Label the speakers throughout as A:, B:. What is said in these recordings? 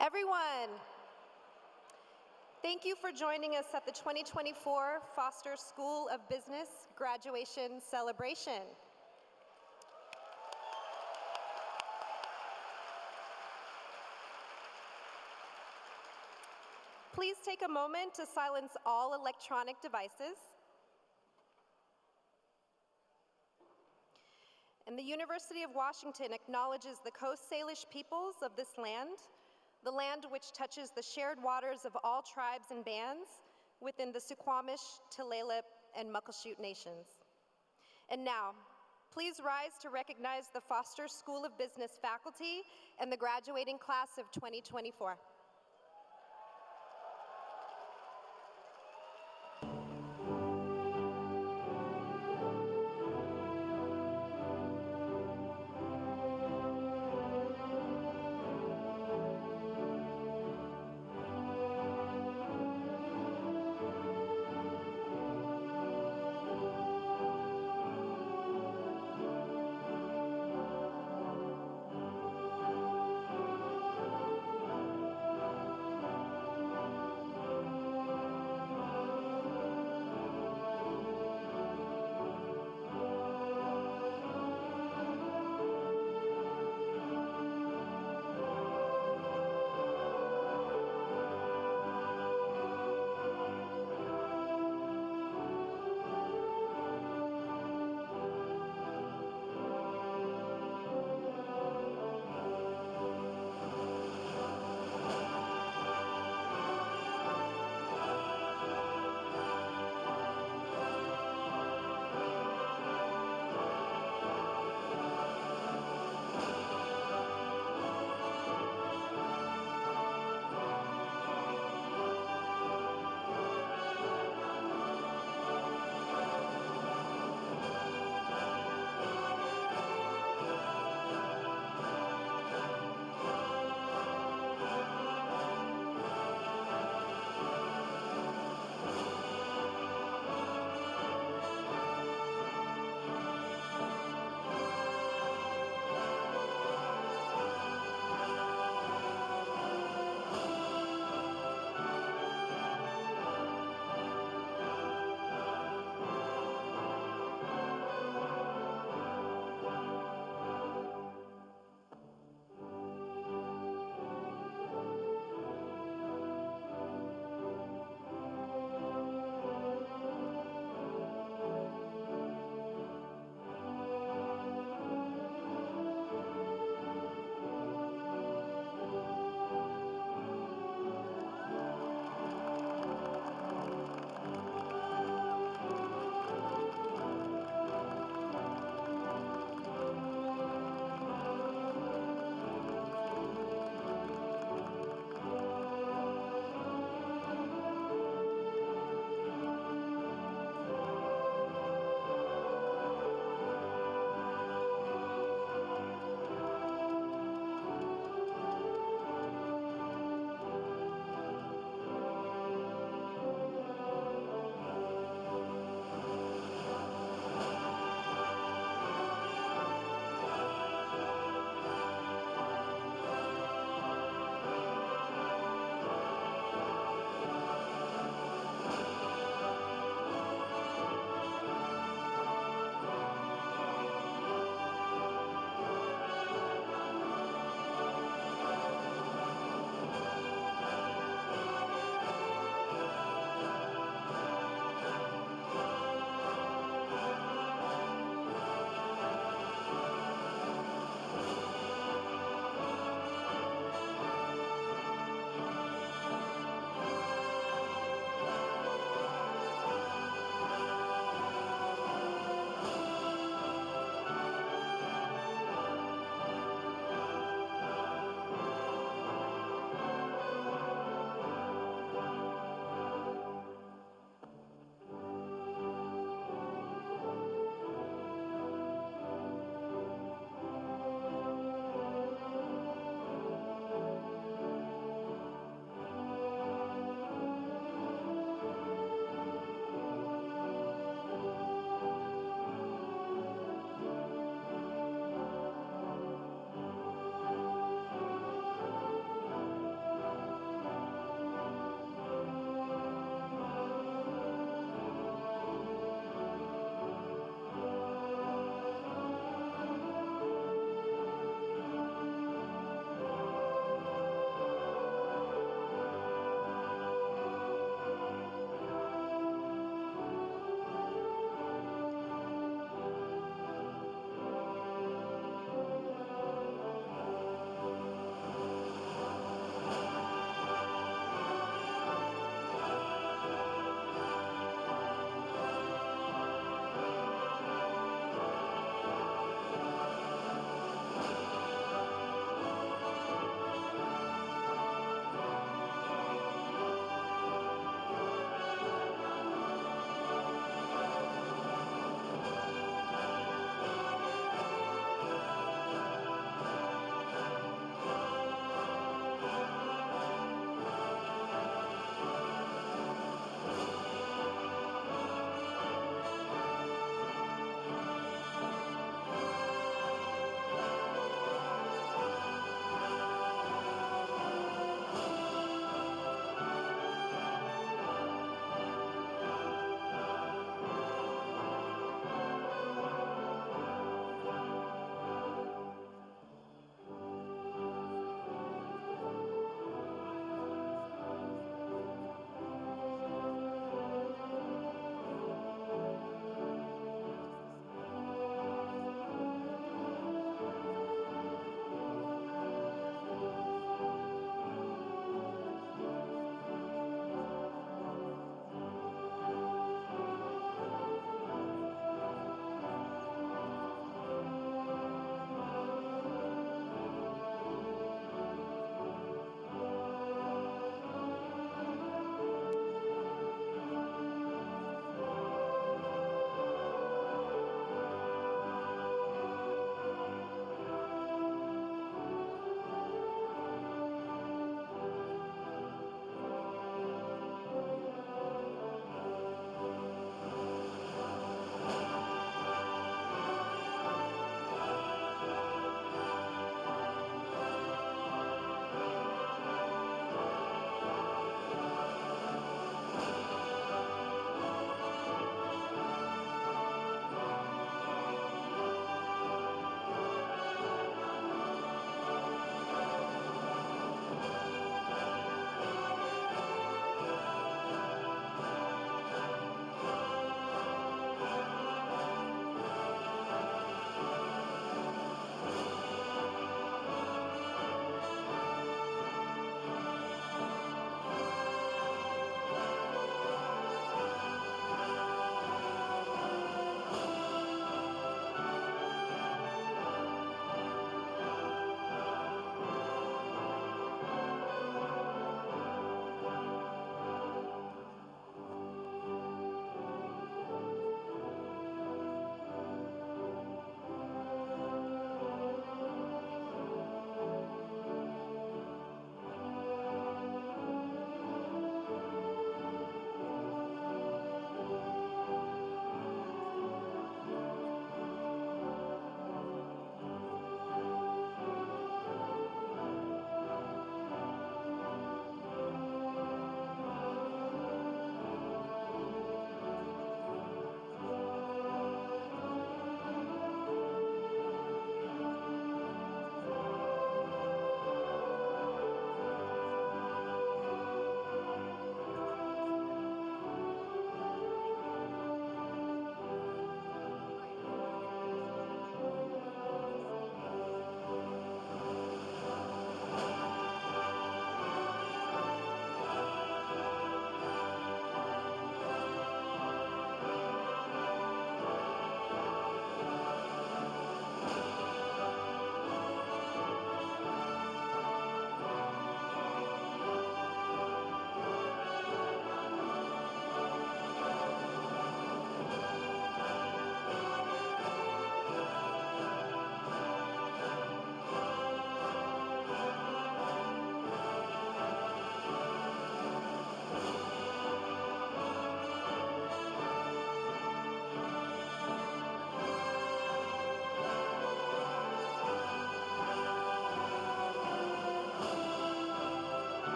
A: Everyone, thank you for joining us at the 2024 Foster School of Business graduation celebration. Please take a moment to silence all electronic devices. And the University of Washington acknowledges the Coast Salish peoples of this land, the land which touches the shared waters of all tribes and bands within the Suquamish, Tulalip, and Muckleshoot nations. And now, please rise to recognize the Foster School of Business faculty and the graduating class of 2024.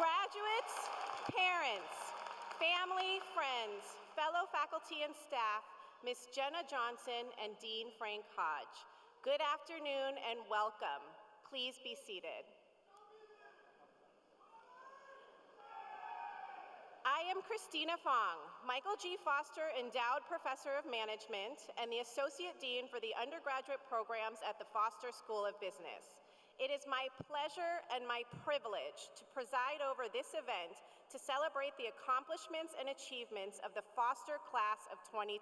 B: Graduates, parents, family, friends, fellow faculty and staff, Ms. Jenna Johnson and Dean Frank Hodge, good afternoon and welcome. Please be seated. I am Christina Fong, Michael G. Foster Endowed Professor of Management and the Associate Dean for the undergraduate programs at the Foster School of Business. It is my pleasure and my privilege to preside over this event to celebrate the accomplishments and achievements of the Foster Class of 2024.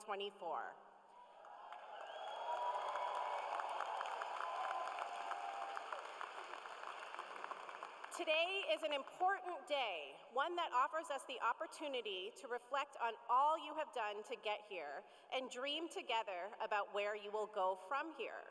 B: Today is an important day, one that offers us the opportunity to reflect on all you have done to get here and dream together about where you will go from here.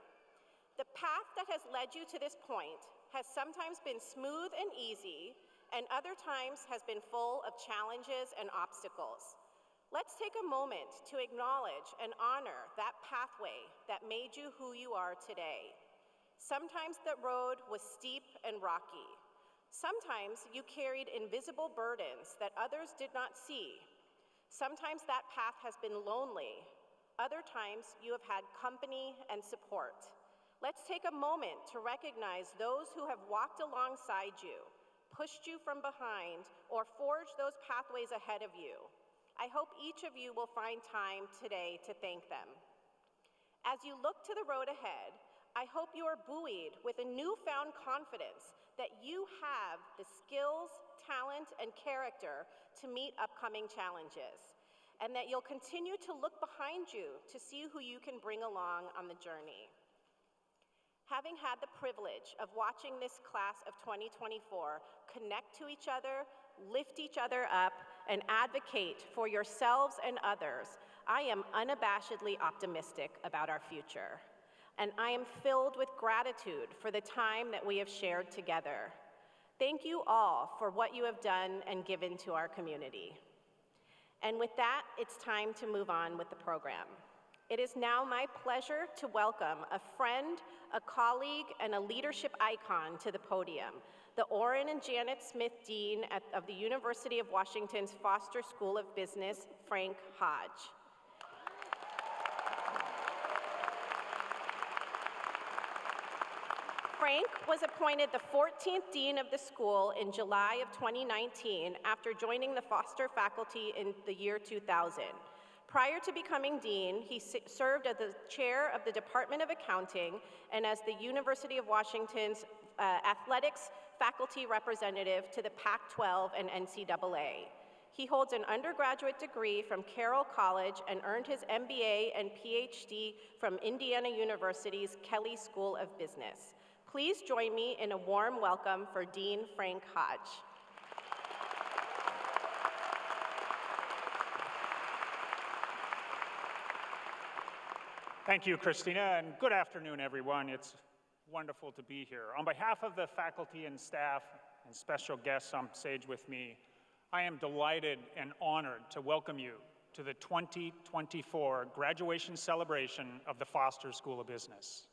B: The path that has led you to this point has sometimes been smooth and easy, and other times has been full of challenges and obstacles. Let's take a moment to acknowledge and honor that pathway that made you who you are today. Sometimes the road was steep and rocky. Sometimes you carried invisible burdens that others did not see. Sometimes that path has been lonely. Other times you have had company and support. Let's take a moment to recognize those who have walked alongside you, pushed you from behind, or forged those pathways ahead of you. I hope each of you will find time today to thank them. As you look to the road ahead, I hope you are buoyed with a newfound confidence that you have the skills, talent, and character to meet upcoming challenges, and that you'll continue to look behind you to see who you can bring along on the journey. Having had the privilege of watching this class of 2024 connect to each other, lift each other up, and advocate for yourselves and others, I am unabashedly optimistic about our future. And I am filled with gratitude for the time that we have shared together. Thank you all for what you have done and given to our community. And with that, it's time to move on with the program. It is now my pleasure to welcome a friend, a colleague, and a leadership icon to the podium, the Orrin and Janet Smith Dean of the University of Washington's Foster School of Business, Frank Hodge. Frank was appointed the 14th Dean of the school in July of 2019 after joining the Foster faculty in the year 2000. Prior to becoming Dean, he served as the chair of the Department of Accounting and as the University of Washington's athletics faculty representative to the Pac-12 and NCAA. He holds an undergraduate degree from Carroll College and earned his MBA and PhD from Indiana University's Kelley School of Business. Please join me in a warm welcome for Dean Frank Hodge.
C: Thank you, Christina, and good afternoon, everyone. It's wonderful to be here. On behalf of the faculty and staff and special guests on stage with me, I am delighted and honored to welcome you to the 2024 graduation celebration of the Foster School of Business.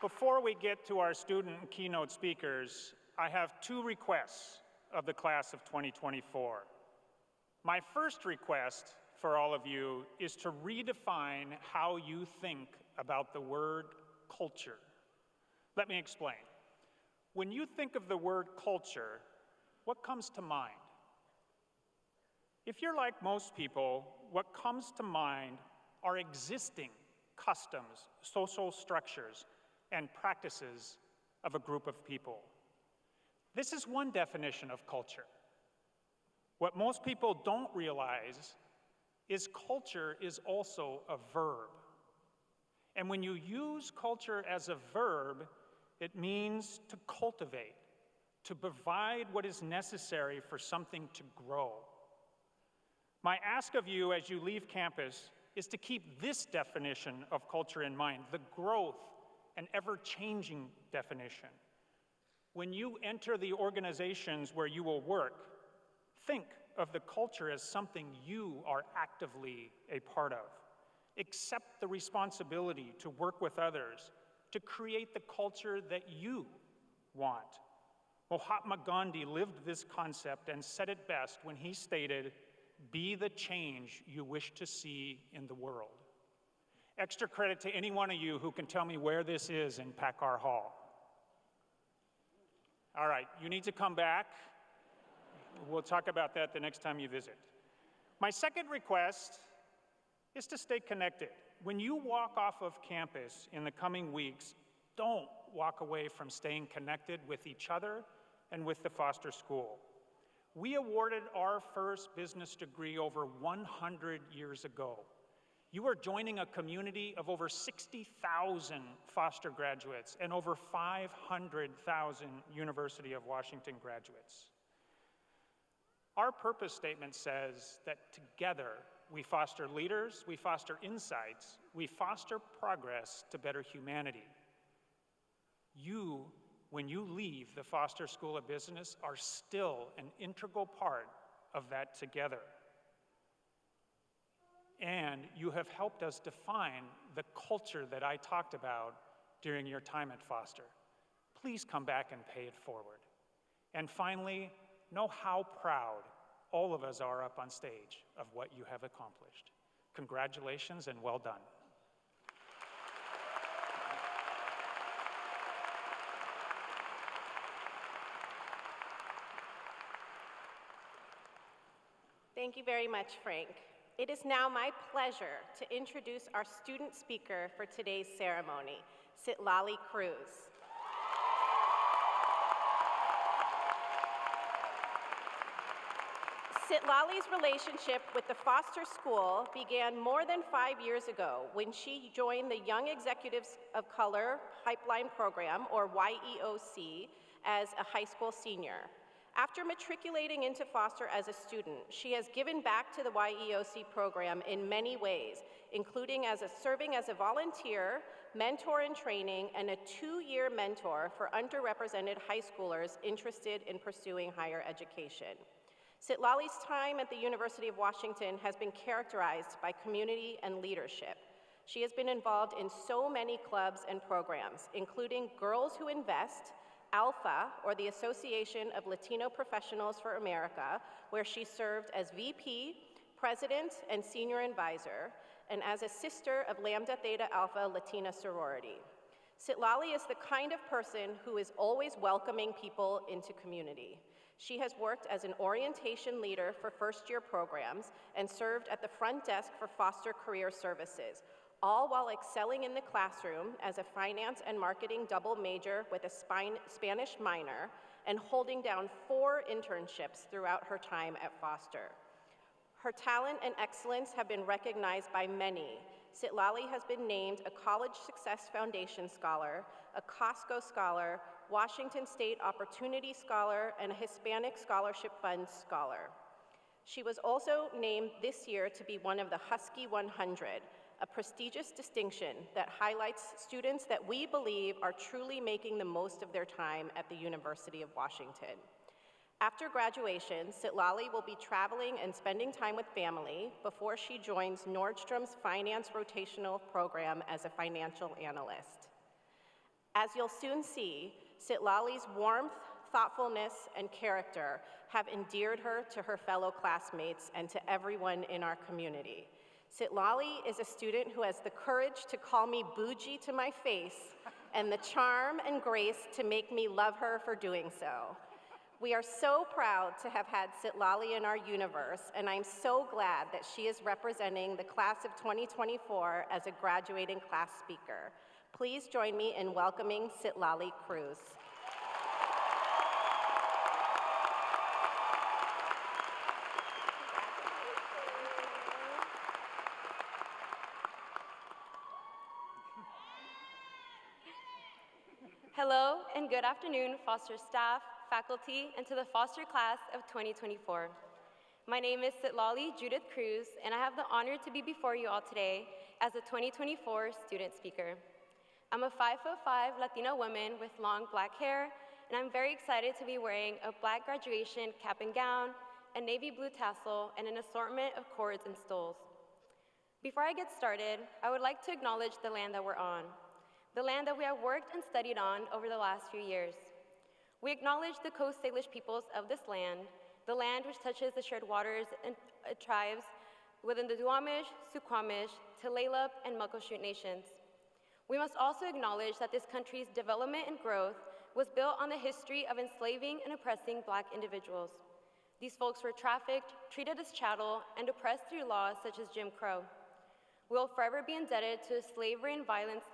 C: Before we get to our student and keynote speakers, I have two requests of the class of 2024. My first request for all of you is to redefine how you think about the word culture. Let me explain. When you think of the word culture, what comes to mind? If you're like most people, what comes to mind are existing customs, social structures, and practices of a group of people. This is one definition of culture. What most people don't realize is culture is also a verb. And when you use culture as a verb, it means to cultivate, to provide what is necessary for something to grow. My ask of you as you leave campus is to keep this definition of culture in mind, the growth and ever-changing definition. When you enter the organizations where you will work, think of the culture as something you are actively a part of. Accept the responsibility to work with others to create the culture that you want. Mahatma Gandhi lived this concept and said it best when he stated, "Be the change you wish to see in the world." Extra credit to any one of you who can tell me where this is in Packard Hall. All right, you need to come back. We'll talk about that the next time you visit. My second request is to stay connected. When you walk off of campus in the coming weeks, don't walk away from staying connected with each other and with the Foster School. We awarded our first business degree over 100 years ago. You are joining a community of over 60,000 Foster graduates and over 500,000 University of Washington graduates. Our purpose statement says that together we foster leaders, we foster insights, we foster progress to better humanity. You, when you leave the Foster School of Business, are still an integral part of that together. And you have helped us define the culture that I talked about during your time at Foster. Please come back and pay it forward. And finally, know how proud all of us are up on stage of what you have accomplished. Congratulations and well done.
B: Thank you very much, Frank. It is now my pleasure to introduce our student speaker for today's ceremony, Citlali Cruz. Citlali's relationship with the Foster School began more than 5 years ago when she joined the Young Executives of Color Pipeline Program, or YEOC, as a high school senior. After matriculating into Foster as a student, she has given back to the YEOC program in many ways, including serving as a volunteer, mentor in training, and a 2-year mentor for underrepresented high schoolers interested in pursuing higher education. Citlali's time at the University of Washington has been characterized by community and leadership. She has been involved in so many clubs and programs, including Girls Who Invest, ALPHA, or the Association of Latino Professionals for America, where she served as VP, President, and Senior Advisor, and as a sister of Lambda Theta Alpha Latina sorority. Citlali is the kind of person who is always welcoming people into community. She has worked as an orientation leader for first-year programs and served at the front desk for Foster Career Services, all while excelling in the classroom as a finance and marketing double major with a Spanish minor and holding down 4 internships throughout her time at Foster. Her talent and excellence have been recognized by many. Citlali has been named a College Success Foundation Scholar, a Costco Scholar, Washington State Opportunity Scholar, and a Hispanic Scholarship Fund Scholar. She was also named this year to be one of the Husky 100, a prestigious distinction that highlights students that we believe are truly making the most of their time at the University of Washington. After graduation, Citlali will be traveling and spending time with family before she joins Nordstrom's Finance Rotational Program as a financial analyst. As you'll soon see, Citlali's warmth, thoughtfulness, and character have endeared her to her fellow classmates and to everyone in our community. Citlali is a student who has the courage to call me bougie to my face and the charm and grace to make me love her for doing so. We are so proud to have had Citlali in our universe, and I'm so glad that she is representing the class of 2024 as a graduating class speaker. Please join me in welcoming Citlali Cruz.
D: Hello and good afternoon, Foster staff, faculty, and to the Foster class of 2024. My name is Citlali Judith Cruz, and I have the honor to be before you all today as a 2024 student speaker. I'm a 5'5" Latina woman with long black hair, and I'm very excited to be wearing a black graduation cap and gown, a navy blue tassel, and an assortment of cords and stoles. Before I get started, I would like to acknowledge the land that we're on. the land that we have worked and studied on over the last few years. We acknowledge the Coast Salish peoples of this land, the land which touches the shared waters and tribes within the Duwamish, Suquamish, Tulalip, and Muckleshoot nations. We must also acknowledge that this country's development and growth was built on the history of enslaving and oppressing Black individuals. These folks were trafficked, treated as chattel, and oppressed through laws such as Jim Crow. We will forever be indebted to slavery and violence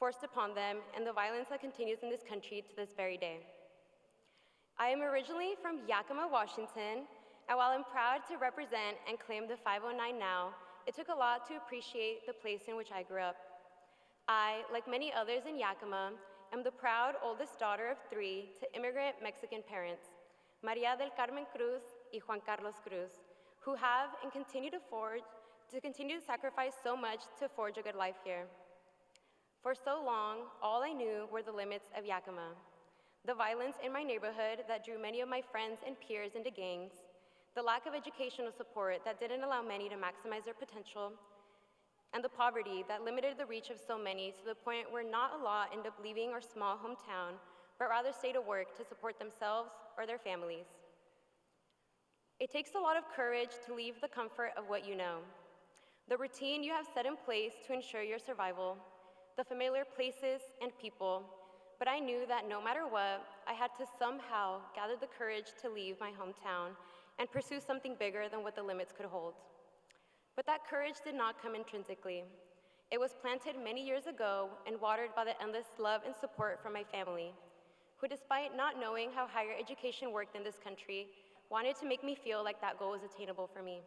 D: forced upon them and the violence that continues in this country to this very day. I am originally from Yakima, Washington, and while I'm proud to represent and claim the 509 now, it took a lot to appreciate the place in which I grew up. I, like many others in Yakima, am the proud oldest daughter of 3 to immigrant Mexican parents, Maria del Carmen Cruz y Juan Carlos Cruz, who have and continue to sacrifice so much to forge a good life here. For so long, all I knew were the limits of Yakima. The violence in my neighborhood that drew many of my friends and peers into gangs, the lack of educational support that didn't allow many to maximize their potential, and the poverty that limited the reach of so many to the point where not a lot ended up leaving our small hometown, but rather stay to work to support themselves or their families. It takes a lot of courage to leave the comfort of what you know, the routine you have set in place to ensure your survival, the familiar places and people, but I knew that no matter what, I had to somehow gather the courage to leave my hometown and pursue something bigger than what the limits could hold. But that courage did not come intrinsically. It was planted many years ago and watered by the endless love and support from my family, who, despite not knowing how higher education worked in this country, wanted to make me feel like that goal was attainable for me.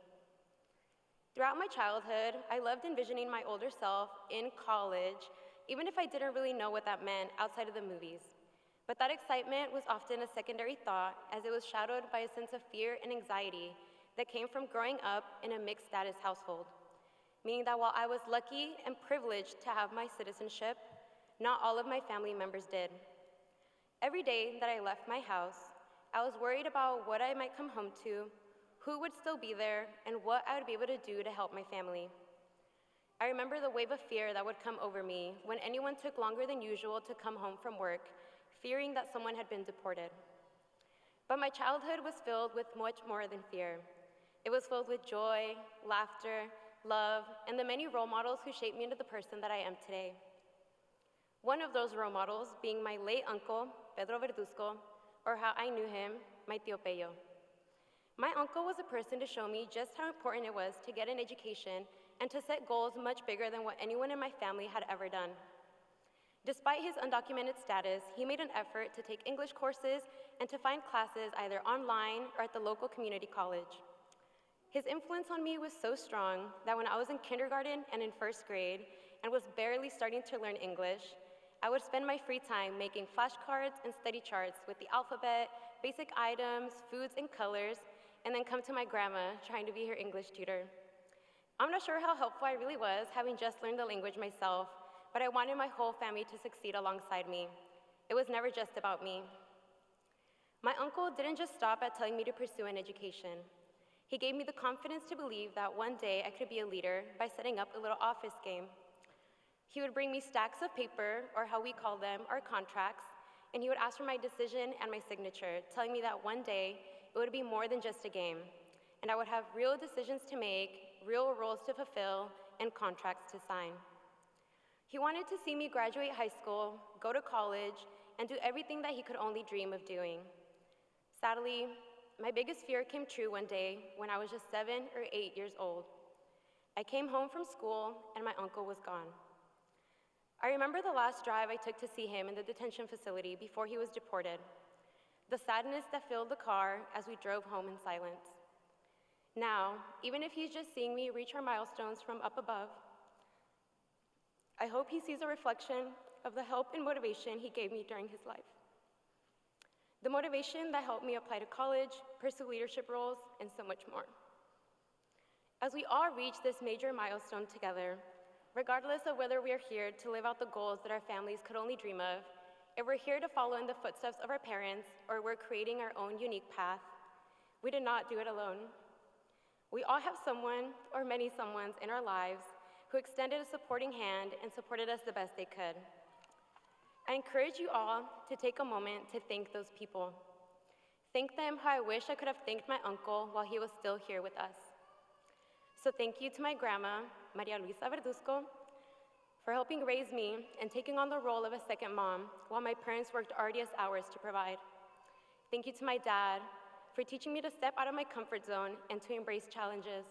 D: Throughout my childhood, I loved envisioning my older self in college, even if I didn't really know what that meant outside of the movies. But that excitement was often a secondary thought, as it was shadowed by a sense of fear and anxiety that came from growing up in a mixed status household, meaning that while I was lucky and privileged to have my citizenship, not all of my family members did. Every day that I left my house, I was worried about what I might come home to, who would still be there, and what I would be able to do to help my family. I remember the wave of fear that would come over me when anyone took longer than usual to come home from work, fearing that someone had been deported. But my childhood was filled with much more than fear. It was filled with joy, laughter, love, and the many role models who shaped me into the person that I am today. One of those role models being my late uncle, Pedro Verduzco, or how I knew him, my tío Pello. My uncle was a person to show me just how important it was to get an education and to set goals much bigger than what anyone in my family had ever done. Despite his undocumented status, he made an effort to take English courses and to find classes either online or at the local community college. His influence on me was so strong that when I was in kindergarten and in first grade and was barely starting to learn English, I would spend my free time making flashcards and study charts with the alphabet, basic items, foods, and colors, and then come to my grandma trying to be her English tutor. I'm not sure how helpful I really was, having just learned the language myself, but I wanted my whole family to succeed alongside me. It was never just about me. My uncle didn't just stop at telling me to pursue an education. He gave me the confidence to believe that one day I could be a leader by setting up a little office game. He would bring me stacks of paper, or how we call them, our contracts, and he would ask for my decision and my signature, telling me that one day it would be more than just a game, and I would have real decisions to make, real roles to fulfill, and contracts to sign. He wanted to see me graduate high school, go to college, and do everything that he could only dream of doing. Sadly, my biggest fear came true one day when I was just 7 or 8 years old. I came home from school and my uncle was gone. I remember the last drive I took to see him in the detention facility before he was deported, the sadness that filled the car as we drove home in silence. Now, even if he's just seeing me reach our milestones from up above, I hope he sees a reflection of the help and motivation he gave me during his life. The motivation that helped me apply to college, pursue leadership roles, and so much more. As we all reach this major milestone together, regardless of whether we are here to live out the goals that our families could only dream of, if we're here to follow in the footsteps of our parents, or we're creating our own unique path, we did not do it alone. We all have someone, or many someones, in our lives who extended a supporting hand and supported us the best they could. I encourage you all to take a moment to thank those people. Thank them how I wish I could have thanked my uncle while he was still here with us. So thank you to my grandma, Maria Luisa Verduzco, for helping raise me and taking on the role of a second mom while my parents worked arduous hours to provide. Thank you to my dad for teaching me to step out of my comfort zone and to embrace challenges.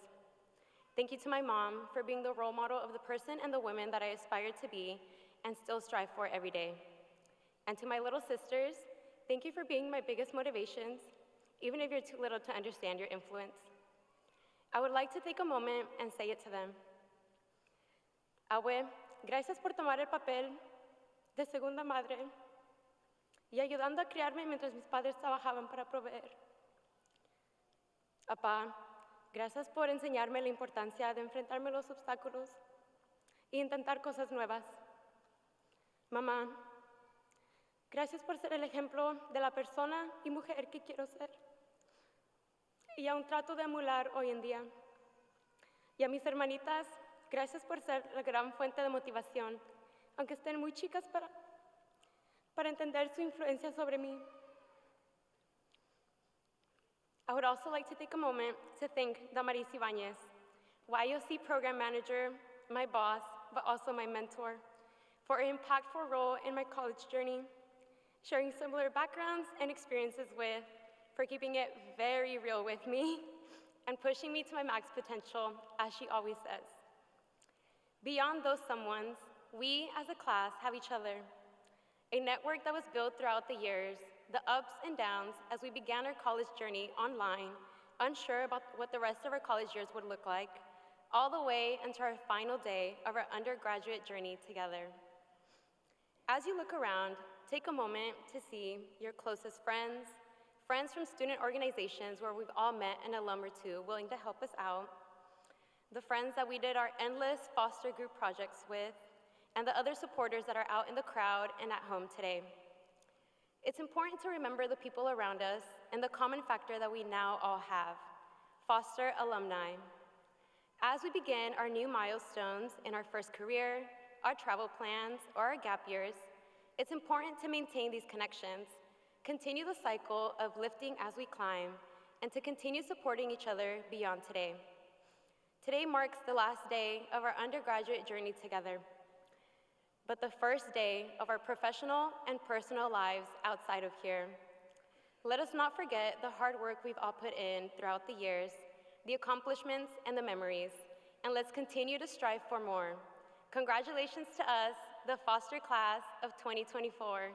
D: Thank you to my mom for being the role model of the person and the woman that I aspire to be and still strive for every day. And to my little sisters, thank you for being my biggest motivations, even if you're too little to understand your influence. I would like to take a moment and say it to them. Abue, gracias por tomar el papel de segunda madre y ayudando a criarme mientras mis padres trabajaban para proveer. Papá, gracias por enseñarme la importancia de enfrentarme a los obstáculos e intentar cosas nuevas. Mamá, gracias por ser el ejemplo de la persona y mujer que quiero ser y aún trato de emular hoy en día. Y a mis hermanitas, gracias por ser la gran fuente de motivación, aunque estén muy chicas para entender su influencia sobre mí. I would also like to take a moment to thank Damaris Ibanez, YOC Program Manager, my boss, but also my mentor, for her impactful role in my college journey, sharing similar backgrounds and experiences with, for keeping it very real with me, and pushing me to my max potential, as she always says. Beyond those someones, we as a class have each other, a network that was built throughout the years, the ups and downs as we began our college journey online, unsure about what the rest of our college years would look like, all the way until our final day of our undergraduate journey together. As you look around, take a moment to see your closest friends, friends from student organizations where we've all met an alum or two willing to help us out, the friends that we did our endless foster group projects with, and the other supporters that are out in the crowd and at home today. It's important to remember the people around us and the common factor that we now all have, Foster alumni. As we begin our new milestones in our first career, our travel plans, or our gap years, it's important to maintain these connections, continue the cycle of lifting as we climb, and to continue supporting each other beyond today. Today marks the last day of our undergraduate journey together, but the first day of our professional and personal lives outside of here. Let us not forget the hard work we've all put in throughout the years, the accomplishments and the memories, and let's continue to strive for more. Congratulations to us, the Foster Class of 2024.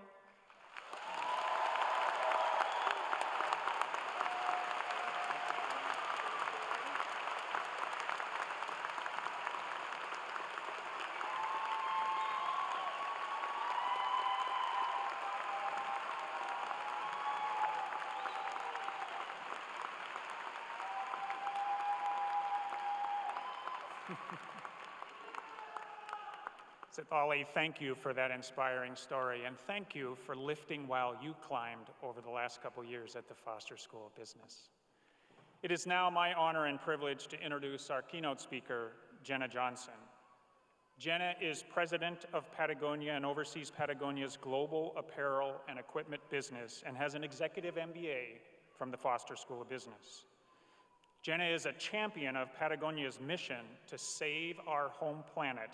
C: Citlali, thank you for that inspiring story, and thank you for lifting while you climbed over the last couple years at the Foster School of Business. It is now my honor and privilege to introduce our keynote speaker, Jenna Johnson. Jenna is president of Patagonia and oversees Patagonia's global apparel and equipment business and has an executive MBA from the Foster School of Business. Jenna is a champion of Patagonia's mission to save our home planet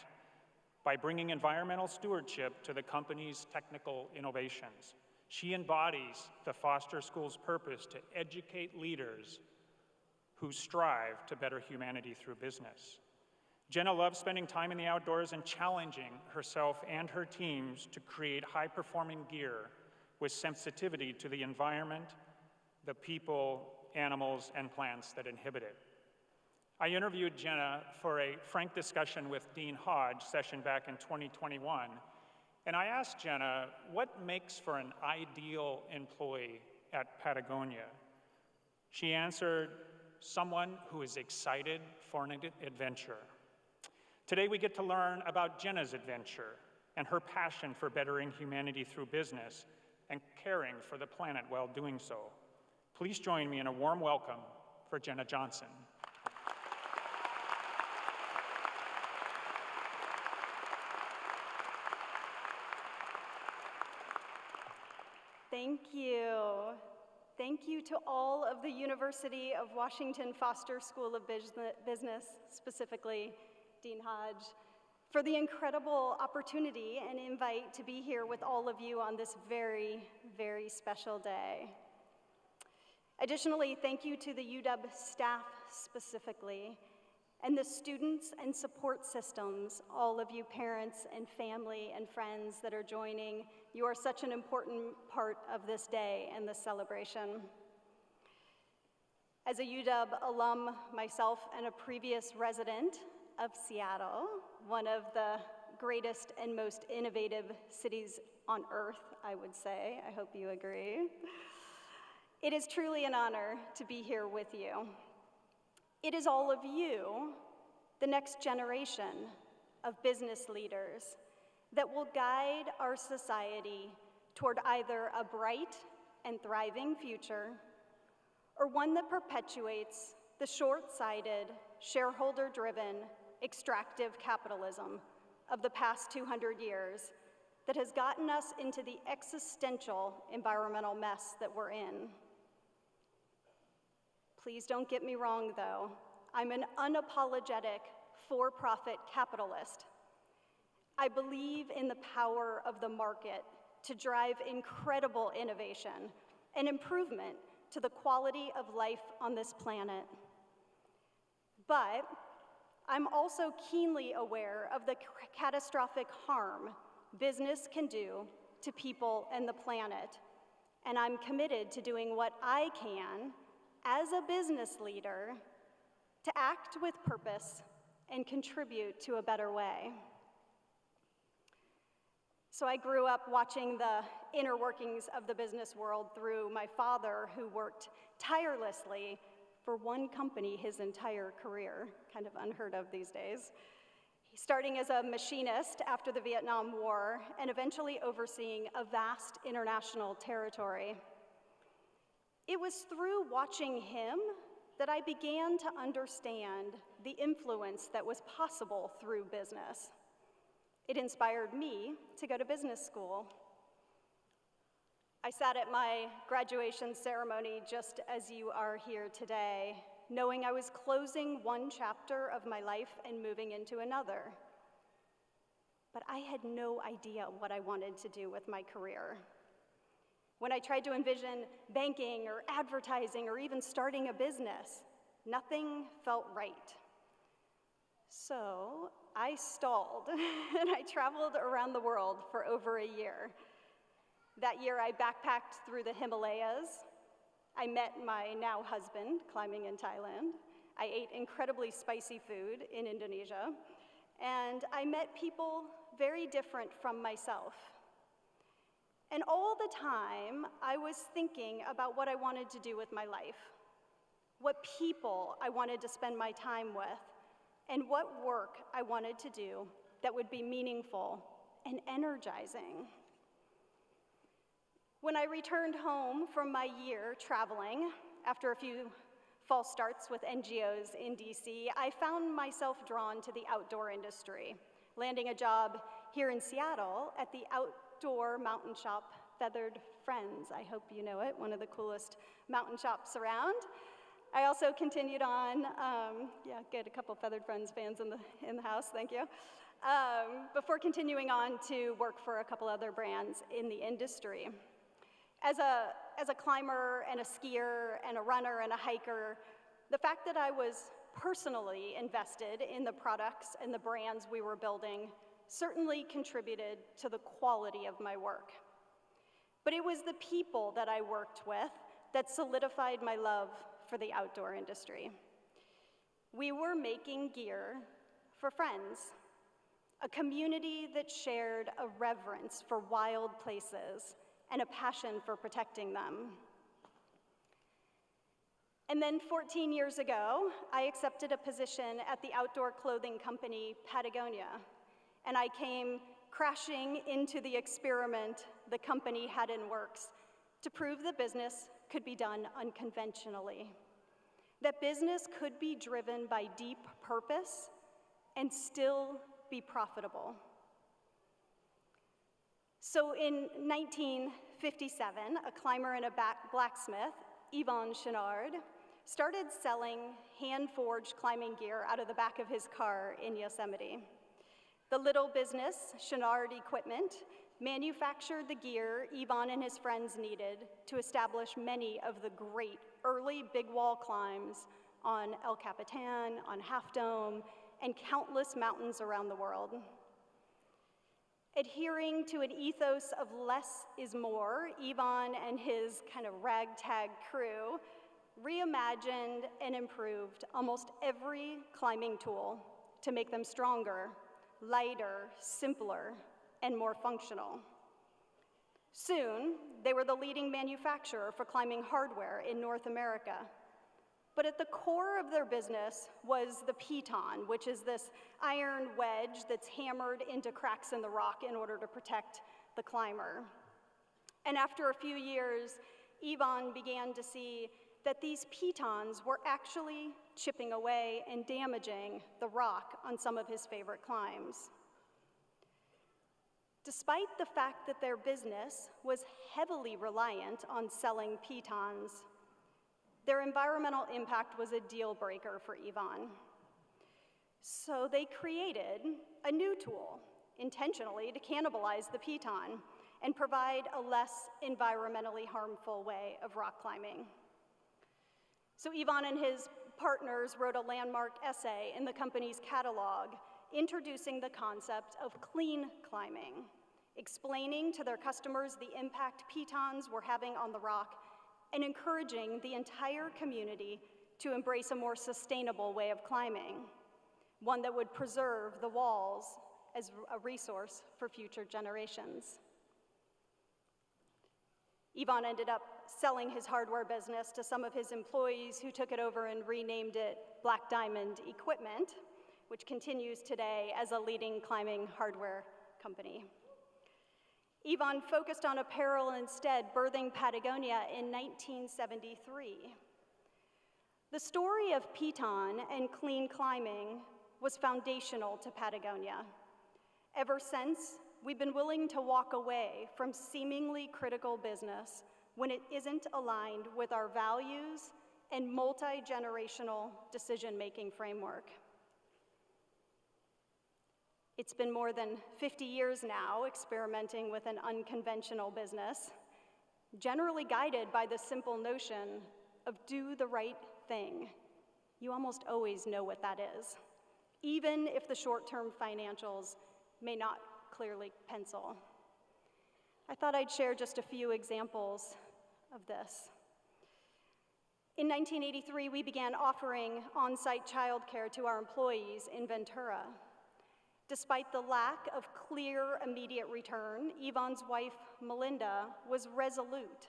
C: by bringing environmental stewardship to the company's technical innovations. She embodies the Foster School's purpose to educate leaders who strive to better humanity through business. Jenna loves spending time in the outdoors and challenging herself and her teams to create high-performing gear with sensitivity to the environment, the people, animals, and plants that inhabit it. I interviewed Jenna for a frank discussion with Dean Hodge session back in 2021, and I asked Jenna what makes for an ideal employee at Patagonia. She answered, someone who is excited for an adventure. Today we get to learn about Jenna's adventure and her passion for bettering humanity through business and caring for the planet while doing so. Please join me in a warm welcome for Jenna Johnson.
E: Thank you. Thank you to all of the University of Washington Foster School of Business, specifically Dean Hodge, for the incredible opportunity and invite to be here with all of you on this very, very special day. Additionally, thank you to the UW staff specifically, and the students and support systems, all of you parents and family and friends that are joining. You are such an important part of this day and this celebration. As a UW alum myself and a previous resident of Seattle, one of the greatest and most innovative cities on earth, I would say. I hope you agree. It is truly an honor to be here with you. It is all of you, the next generation of business leaders, that will guide our society toward either a bright and thriving future or one that perpetuates the short-sighted, shareholder-driven, extractive capitalism of the past 200 years that has gotten us into the existential environmental mess that we're in. Please don't get me wrong, though. I'm an unapologetic for-profit capitalist. I believe in the power of the market to drive incredible innovation and improvement to the quality of life on this planet. But I'm also keenly aware of the catastrophic harm business can do to people and the planet, and I'm committed to doing what I can as a business leader to act with purpose and contribute to a better way. So I grew up watching the inner workings of the business world through my father, who worked tirelessly for one company his entire career, kind of unheard of these days. Starting as a machinist after the Vietnam War and eventually overseeing a vast international territory. It was through watching him that I began to understand the influence that was possible through business. It inspired me to go to business school. I sat at my graduation ceremony just as you are here today, knowing I was closing one chapter of my life and moving into another. But I had no idea what I wanted to do with my career. When I tried to envision banking or advertising or even starting a business, nothing felt right. So I stalled and I traveled around the world for over a year. That year I backpacked through the Himalayas. I met my now husband climbing in Thailand. I ate incredibly spicy food in Indonesia. And I met people very different from myself. And all the time, I was thinking about what I wanted to do with my life, what people I wanted to spend my time with, and what work I wanted to do that would be meaningful and energizing. When I returned home from my year traveling, after a few false starts with NGOs in DC, I found myself drawn to the outdoor industry, landing a job here in Seattle at the outdoor mountain shop Feathered Friends. I hope you know it, one of the coolest mountain shops around. I also continued on, good, a couple Feathered Friends fans in the house, thank you. Before continuing on to work for a couple other brands in the industry. As a climber and a skier and a runner and a hiker, the fact that I was personally invested in the products and the brands we were building certainly contributed to the quality of my work. But it was the people that I worked with that solidified my love for the outdoor industry. We were making gear for friends, a community that shared a reverence for wild places and a passion for protecting them. And then 14 years ago, I accepted a position at the outdoor clothing company Patagonia, and I came crashing into the experiment the company had in works to prove that business could be done unconventionally, that business could be driven by deep purpose and still be profitable. So in 1957, a climber and a blacksmith, Yvon Chouinard, started selling hand-forged climbing gear out of the back of his car in Yosemite. The little business, Chouinard Equipment, manufactured the gear Yvon and his friends needed to establish many of the great early big wall climbs on El Capitan, on Half Dome, and countless mountains around the world. Adhering to an ethos of less is more, Yvon and his kind of ragtag crew reimagined and improved almost every climbing tool to make them stronger, lighter, simpler, and more functional. Soon, they were the leading manufacturer for climbing hardware in North America. But at the core of their business was the piton, which is this iron wedge that's hammered into cracks in the rock in order to protect the climber. And after a few years, Yvon began to see that these pitons were actually chipping away and damaging the rock on some of his favorite climbs. Despite the fact that their business was heavily reliant on selling pitons, their environmental impact was a deal breaker for Yvon. So they created a new tool, intentionally to cannibalize the piton and provide a less environmentally harmful way of rock climbing. So Yvon and his partners wrote a landmark essay in the company's catalog introducing the concept of clean climbing, explaining to their customers the impact pitons were having on the rock and encouraging the entire community to embrace a more sustainable way of climbing, one that would preserve the walls as a resource for future generations. Yvon ended up selling his hardware business to some of his employees who took it over and renamed it Black Diamond Equipment, which continues today as a leading climbing hardware company. Yvon focused on apparel instead, birthing Patagonia in 1973. The story of piton and clean climbing was foundational to Patagonia. Ever since, we've been willing to walk away from seemingly critical business when it isn't aligned with our values and multi-generational decision-making framework. It's been more than 50 years now experimenting with an unconventional business, generally guided by the simple notion of do the right thing. You almost always know what that is, even if the short-term financials may not clearly pencil. I thought I'd share just a few examples of this. In 1983, we began offering on-site childcare to our employees in Ventura. Despite the lack of clear, immediate return, Yvon's wife, Melinda, was resolute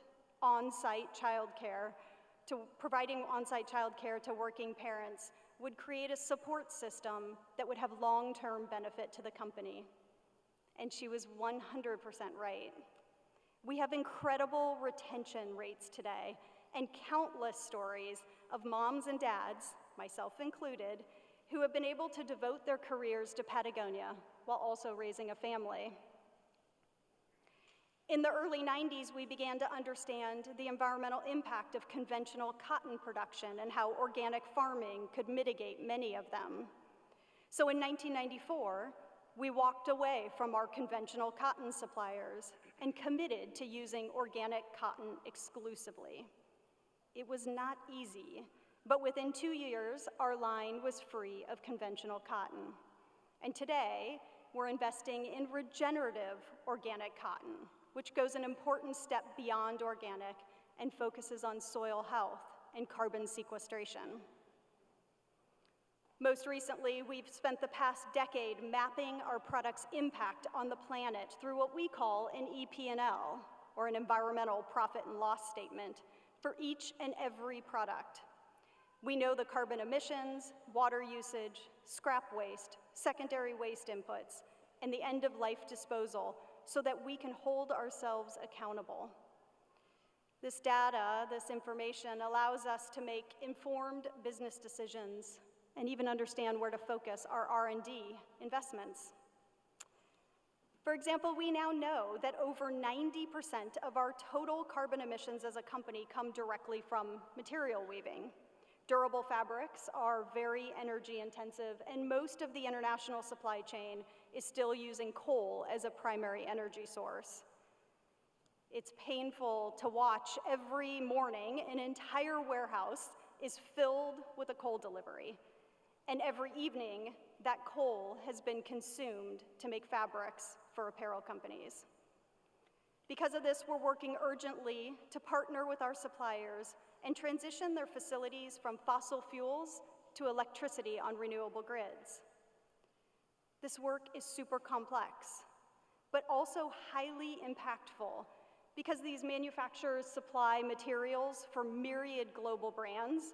E: providing on-site childcare to working parents would create a support system that would have long-term benefit to the company. And she was 100% right. We have incredible retention rates today and countless stories of moms and dads, myself included, who have been able to devote their careers to Patagonia while also raising a family. In the early 90s, we began to understand the environmental impact of conventional cotton production and how organic farming could mitigate many of them. So in 1994, we walked away from our conventional cotton suppliers and committed to using organic cotton exclusively. It was not easy, but within 2 years, our line was free of conventional cotton. And today, we're investing in regenerative organic cotton, which goes an important step beyond organic and focuses on soil health and carbon sequestration. Most recently, we've spent the past decade mapping our product's impact on the planet through what we call an EP&L, or an environmental profit and loss statement, for each and every product. We know the carbon emissions, water usage, scrap waste, secondary waste inputs, and the end-of-life disposal so that we can hold ourselves accountable. This data, this information, allows us to make informed business decisions and even understand where to focus our R&D investments. For example, we now know that over 90% of our total carbon emissions as a company come directly from material weaving. Durable fabrics are very energy intensive, and most of the international supply chain is still using coal as a primary energy source. It's painful to watch every morning an entire warehouse is filled with a coal delivery, and every evening that coal has been consumed to make fabrics for apparel companies. Because of this, we're working urgently to partner with our suppliers and transition their facilities from fossil fuels to electricity on renewable grids. This work is super complex, but also highly impactful because these manufacturers supply materials for myriad global brands.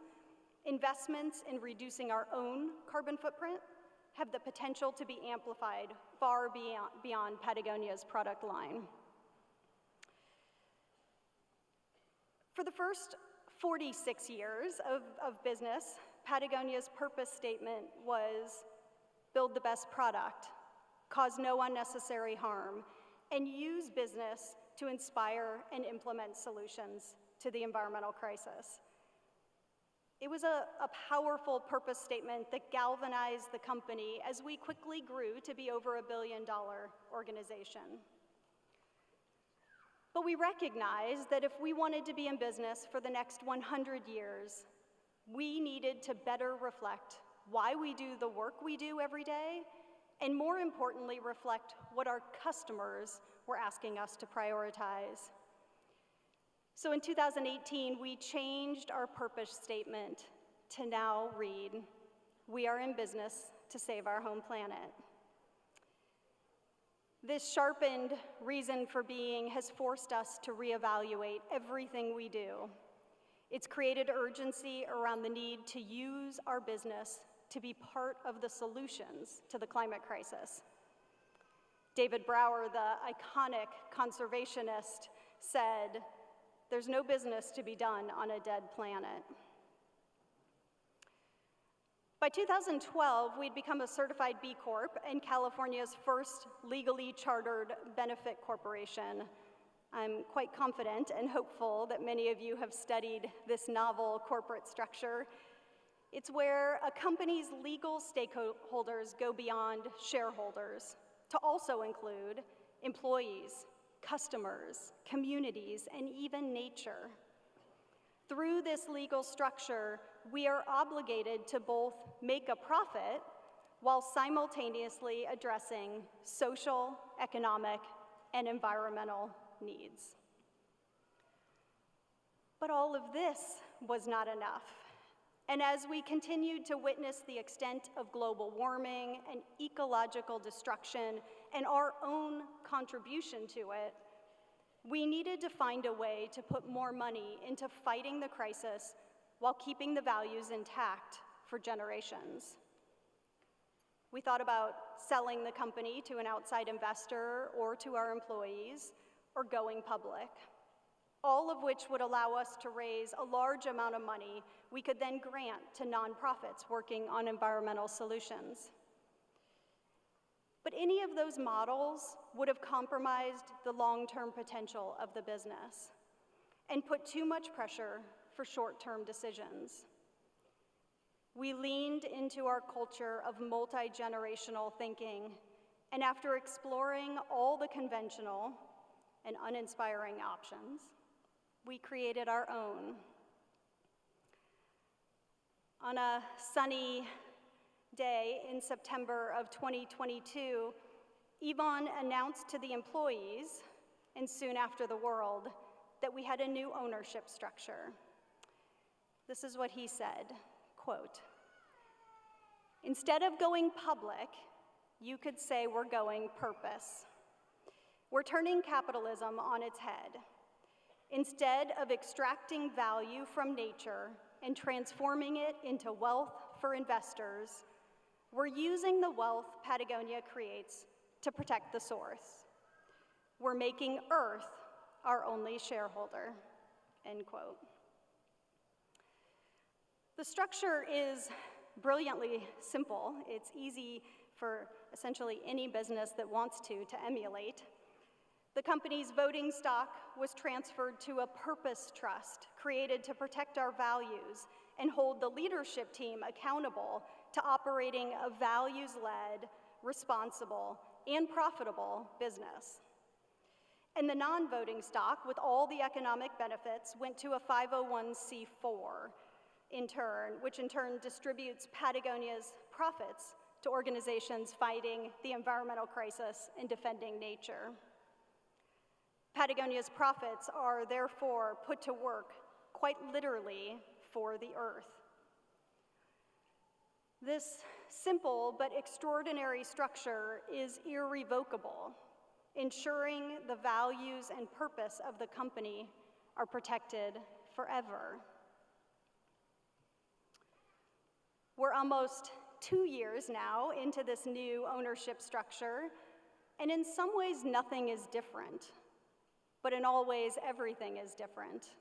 E: Investments in reducing our own carbon footprint have the potential to be amplified far beyond Patagonia's product line. For the first 46 years of business, Patagonia's purpose statement was build the best product, cause no unnecessary harm, and use business to inspire and implement solutions to the environmental crisis. It was a powerful purpose statement that galvanized the company as we quickly grew to be over $1 billion organization. But we recognized that if we wanted to be in business for the next 100 years, we needed to better reflect why we do the work we do every day, and more importantly, reflect what our customers were asking us to prioritize. So in 2018, we changed our purpose statement to now read, "We are in business to save our home planet." This sharpened reason for being has forced us to reevaluate everything we do. It's created urgency around the need to use our business to be part of the solutions to the climate crisis. David Brower, the iconic conservationist, said, "There's no business to be done on a dead planet." By 2012, we'd become a certified B Corp and California's first legally chartered benefit corporation. I'm quite confident and hopeful that many of you have studied this novel corporate structure. It's where a company's legal stakeholders go beyond shareholders to also include employees, customers, communities, and even nature. Through this legal structure, we are obligated to both make a profit while simultaneously addressing social, economic, and environmental needs. But all of this was not enough. And as we continued to witness the extent of global warming and ecological destruction and our own contribution to it, we needed to find a way to put more money into fighting the crisis while keeping the values intact for generations. We thought about selling the company to an outside investor or to our employees, or going public, all of which would allow us to raise a large amount of money we could then grant to nonprofits working on environmental solutions. But any of those models would have compromised the long-term potential of the business and put too much pressure for short-term decisions. We leaned into our culture of multi-generational thinking, and after exploring all the conventional and uninspiring options, we created our own. On a sunny day in September of 2022, Yvon announced to the employees, and soon after the world, that we had a new ownership structure. This is what he said, quote, "Instead of going public, you could say we're going purpose. We're turning capitalism on its head. Instead of extracting value from nature and transforming it into wealth for investors, we're using the wealth Patagonia creates to protect the source. We're making Earth our only shareholder," end quote. The structure is brilliantly simple. It's easy for essentially any business that wants to emulate. The company's voting stock was transferred to a purpose trust created to protect our values and hold the leadership team accountable to operating a values-led, responsible, and profitable business. And the non-voting stock, with all the economic benefits, went to a 501c4 which in turn distributes Patagonia's profits to organizations fighting the environmental crisis and defending nature. Patagonia's profits are therefore put to work, quite literally, for the earth. This simple but extraordinary structure is irrevocable, ensuring the values and purpose of the company are protected forever. We're almost 2 years now into this new ownership structure, and in some ways nothing is different, but in all ways everything is different.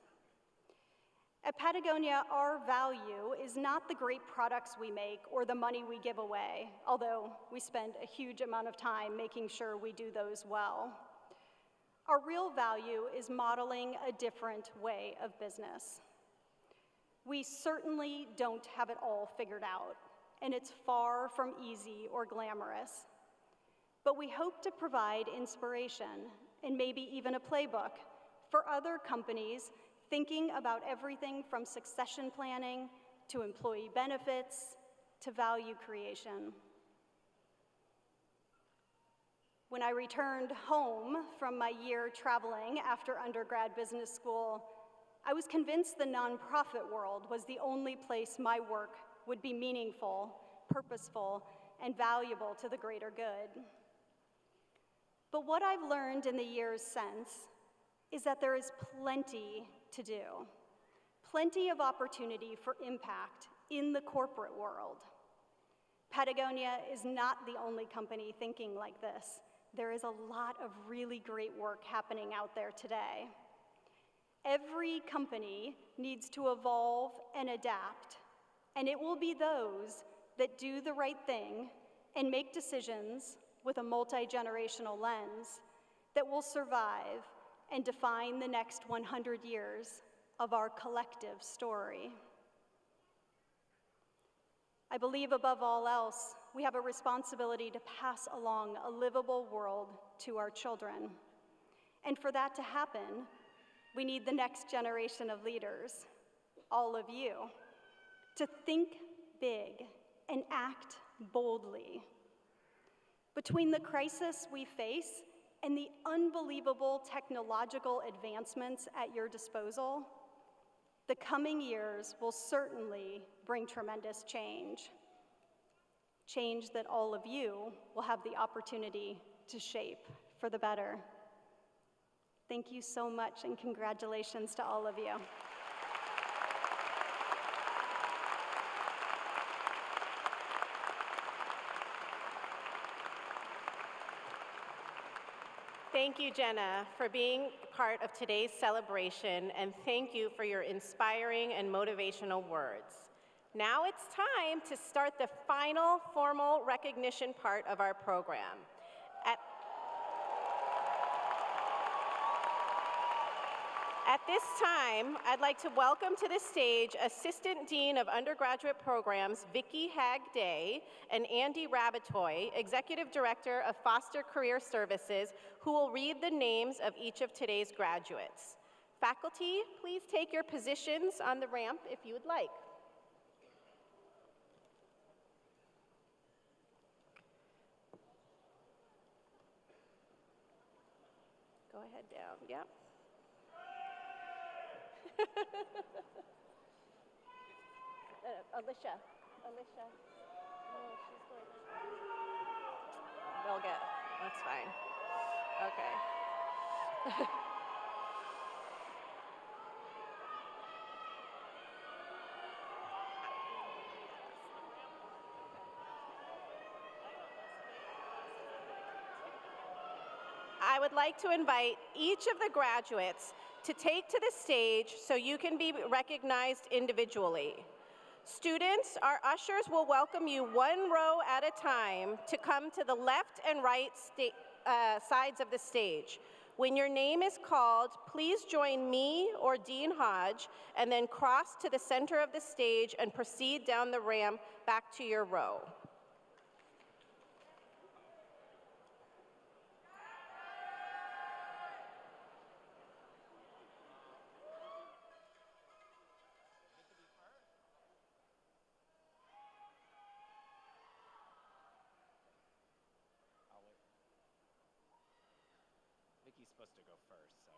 E: At Patagonia, our value is not the great products we make or the money we give away, although we spend a huge amount of time making sure we do those well. Our real value is modeling a different way of business. We certainly don't have it all figured out, and it's far from easy or glamorous. But we hope to provide inspiration and maybe even a playbook for other companies thinking about everything from succession planning to employee benefits to value creation. When I returned home from my year traveling after undergrad business school, I was convinced the nonprofit world was the only place my work would be meaningful, purposeful, and valuable to the greater good. But what I've learned in the years since is that there is plenty to do, plenty of opportunity for impact in the corporate world. Patagonia is not the only company thinking like this. There is a lot of really great work happening out there today. Every company needs to evolve and adapt, and it will be those that do the right thing and make decisions with a multi-generational lens that will survive and define the next 100 years of our collective story. I believe above all else, we have a responsibility to pass along a livable world to our children. And for that to happen, we need the next generation of leaders, all of you, to think big and act boldly. Between the crisis we face and the unbelievable technological advancements at your disposal, the coming years will certainly bring tremendous change. Change that all of you will have the opportunity to shape for the better. Thank you so much, and congratulations to all of you.
B: Thank you, Jenna, for being part of today's celebration, and thank you for your inspiring and motivational words. Now it's time to start the final formal recognition part of our program. At this time, I'd like to welcome to the stage Assistant Dean of Undergraduate Programs, Vicki Haag-Day, and Andy Rabatoy, Executive Director of Foster Career Services, who will read the names of each of today's graduates. Faculty, please take your positions on the ramp if you would like. Go ahead down, yep. Alicia. Oh, she's going. They'll get, that's fine. Okay. I would like to invite each of the graduates to take to the stage so you can be recognized individually. Students, our ushers will welcome you one row at a time to come to the left and right sides of the stage. When your name is called, please join me or Dean Hodge and then cross to the center of the stage and proceed down the ramp back to your row.
F: Vicky's supposed to go first, so.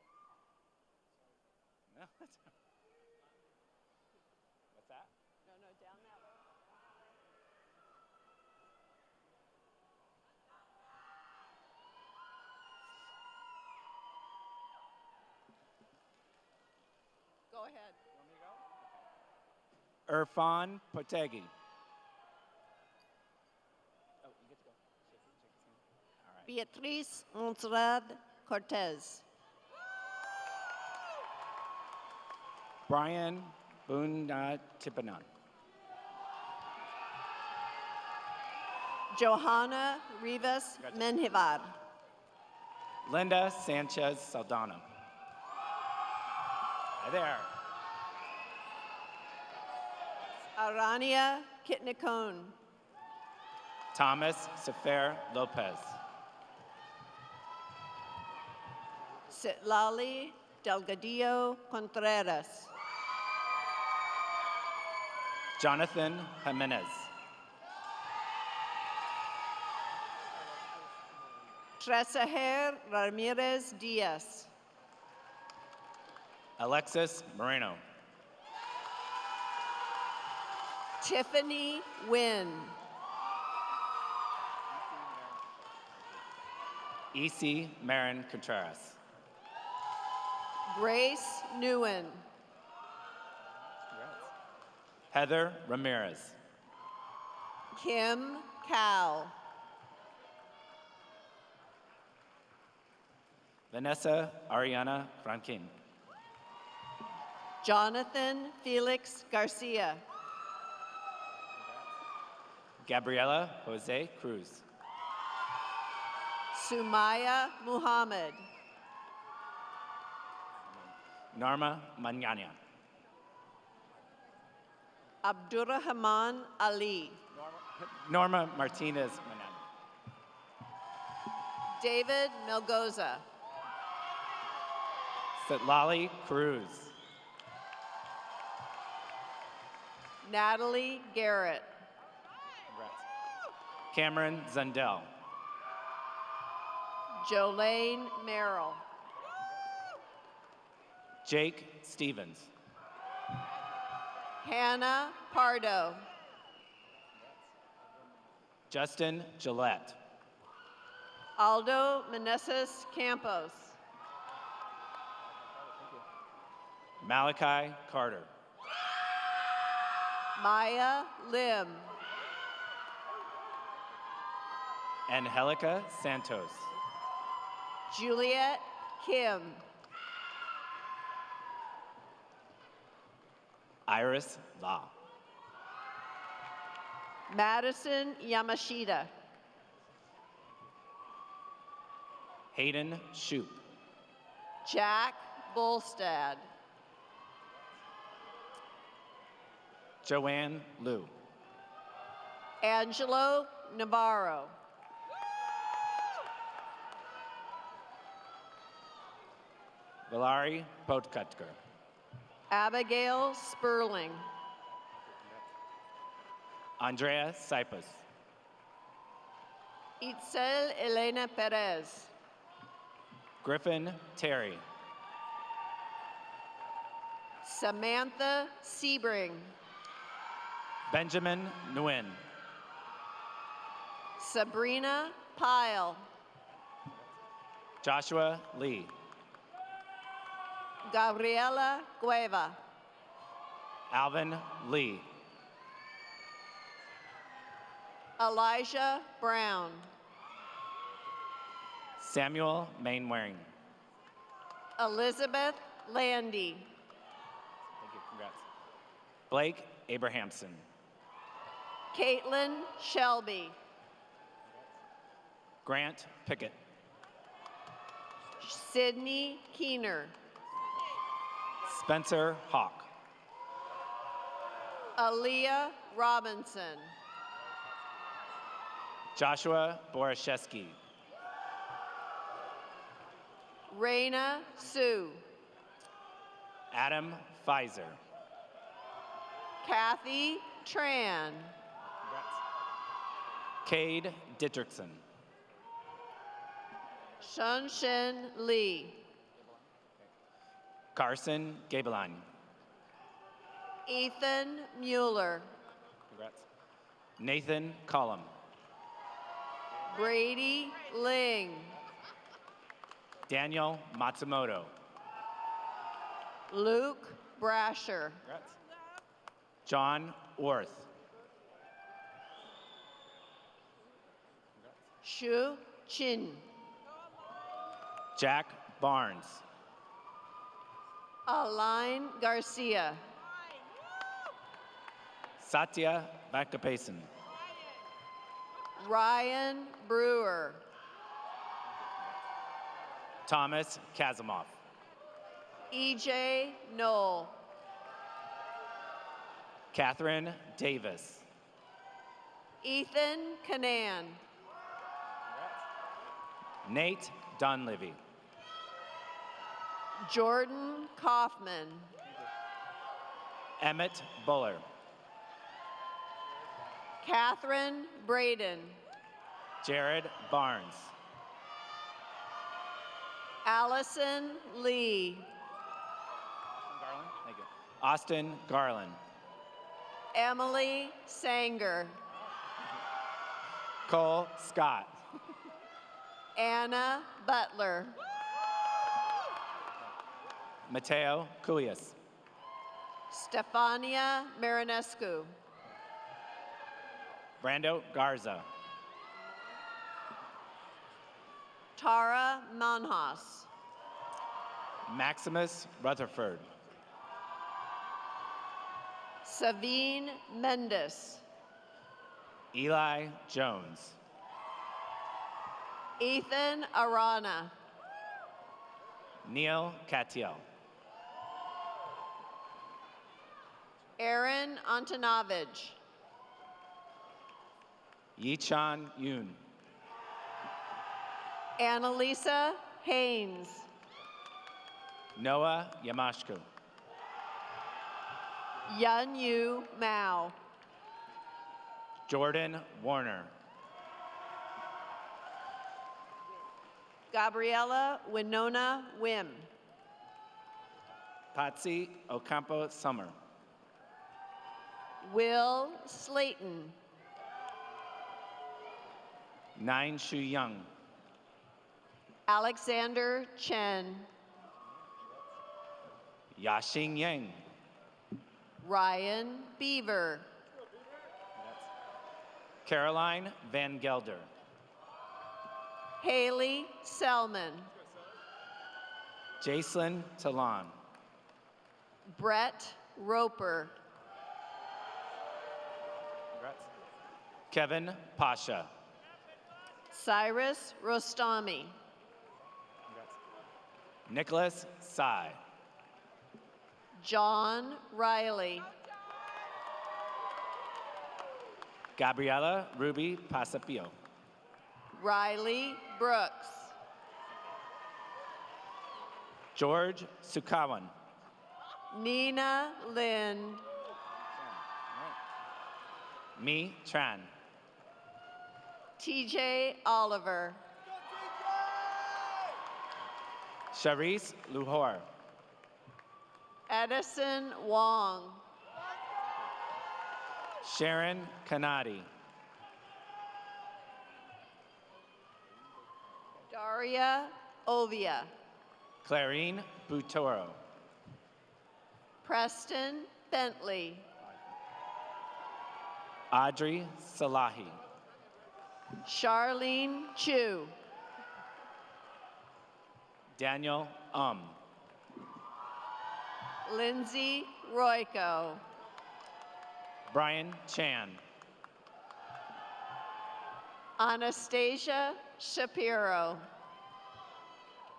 F: No, that's what's that?
E: No, down that way. Go ahead.
F: You want me to go? Okay. Irfan Potegi. Oh, you get to go. Shake his hand. All right.
G: Beatriz Montserrat Cortez.
F: Brian Bunda Tipanan.
G: Johanna Rivas Menjivar.
F: Linda Sanchez Saldana. Hi there.
G: Arania Kitnicone.
F: Thomas Sefer Lopez.
G: Citlali Delgadillo Contreras.
F: Jonathan Jimenez.
G: Tresaher Ramirez Diaz.
F: Alexis Moreno.
G: Tiffany Wynn.
F: E.C. Marin Contreras.
G: Grace Nguyen.
F: Heather Ramirez.
G: Kim Cow.
F: Vanessa Ariana Franquin.
G: Jonathan Felix Garcia.
F: Gabriela Jose Cruz.
G: Sumaya Muhammad.
F: Norma Manana.
G: Abdurrahman Ali.
F: Norma Martinez Manana.
G: David Melgoza.
F: Citlali Cruz.
G: Natalie Garrett.
F: Cameron Zundell.
G: Jolene Merrill.
F: Jake Stevens.
G: Hannah Pardo.
F: Justin Gillette.
G: Aldo Meneses Campos.
F: Malachi Carter.
G: Maya Lim.
F: Angelica Santos.
G: Juliet Kim.
F: Iris La.
G: Madison Yamashita.
F: Hayden Shoup.
G: Jack Bolstad.
F: Joanne Liu.
G: Angelo Navarro.
F: Valari Podkutker.
G: Abigail Sperling.
F: Andrea Sipos.
G: Itzel Elena Perez.
F: Griffin Terry.
G: Samantha Sebring.
F: Benjamin Nguyen.
G: Sabrina Pyle.
F: Joshua Lee.
G: Gabriela Cueva.
F: Alvin Lee.
G: Elijah Brown.
F: Samuel Mainwaring.
G: Elizabeth Landy.
F: Thank you. Congrats. Blake Abrahamson.
G: Caitlin Shelby.
F: Grant Pickett.
G: Sydney Keener.
F: Spencer Hawk.
G: Aaliyah Robinson.
F: Joshua Borashevsky.
G: Raina Sue.
F: Adam Pfizer.
G: Kathy Tran.
F: Cade Dittrickson.
G: Shunshin Lee.
F: Carson Gabeline.
G: Ethan Mueller.
F: Congrats. Nathan Collum.
G: Brady Ling.
F: Daniel Matsumoto.
G: Luke Brasher.
F: Congrats. John Orth.
G: Shu Chin.
F: Jack Barnes.
G: Aline Garcia.
F: Satya Vankapasan.
G: Ryan Brewer.
F: Thomas Kazimov.
G: EJ Knoll.
F: Catherine Davis.
G: Ethan Canan.
F: Nate Dunleavy.
G: Jordan Kaufman.
F: Emmett Buller.
G: Catherine Braden.
F: Jared Barnes.
G: Allison Lee.
F: Thank you. Austin Garland.
G: Emily Sanger.
F: Cole Scott.
G: Anna Butler.
F: Mateo Cuyas.
G: Stefania Marinescu.
F: Brando Garza.
G: Tara Manhas.
F: Maximus Rutherford.
G: Savine Mendes.
F: Eli Jones.
G: Ethan Arana.
F: Neil Catiel.
G: Aaron Antonovich.
F: Yichan Yoon.
G: Annalisa Haynes.
F: Noah Yamashko.
G: Yunyu Mao.
F: Jordan Warner.
G: Gabriella Winona Wim.
F: Patsy Ocampo Summer.
G: Will Slayton.
F: Nine Shu Young.
G: Alexander Chen.
F: Yaxing Yang.
G: Ryan Beaver.
F: Caroline Van Gelder.
G: Haley Selman.
F: Jacelyn Talon.
G: Brett Roper.
F: Kevin Pasha.
G: Cyrus Rostami.
F: Nicholas Sai.
G: John Riley.
F: Gabriela Ruby Pasapio.
G: Riley Brooks.
F: George Sukawan.
G: Nina Lynn.
F: Mi Tran.
G: TJ Oliver.
F: Charisse Luhor.
G: Edison Wong.
F: Sharon Kanadi.
G: Daria Ovia.
F: Clarine Butoro.
G: Preston Bentley.
F: Audrey Salahi.
G: Charlene Chu.
F: Daniel
G: Lindsay Royko.
F: Brian Chan.
G: Anastasia Shapiro.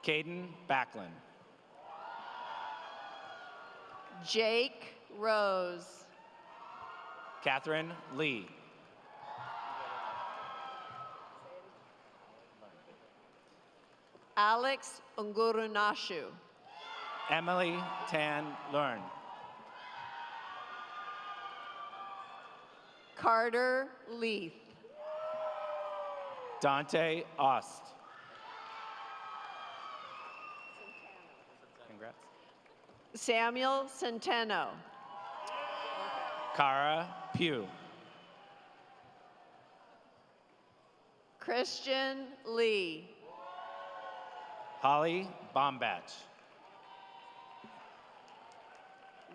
F: Caden Backlund.
G: Jake Rose.
F: Catherine Lee.
G: Alex Ungurunashu.
F: Emily Tan Learn.
G: Carter Leith.
F: Dante Ost. Congrats.
G: Samuel Centeno.
F: Cara Pugh.
G: Christian Lee.
F: Holly Bombach.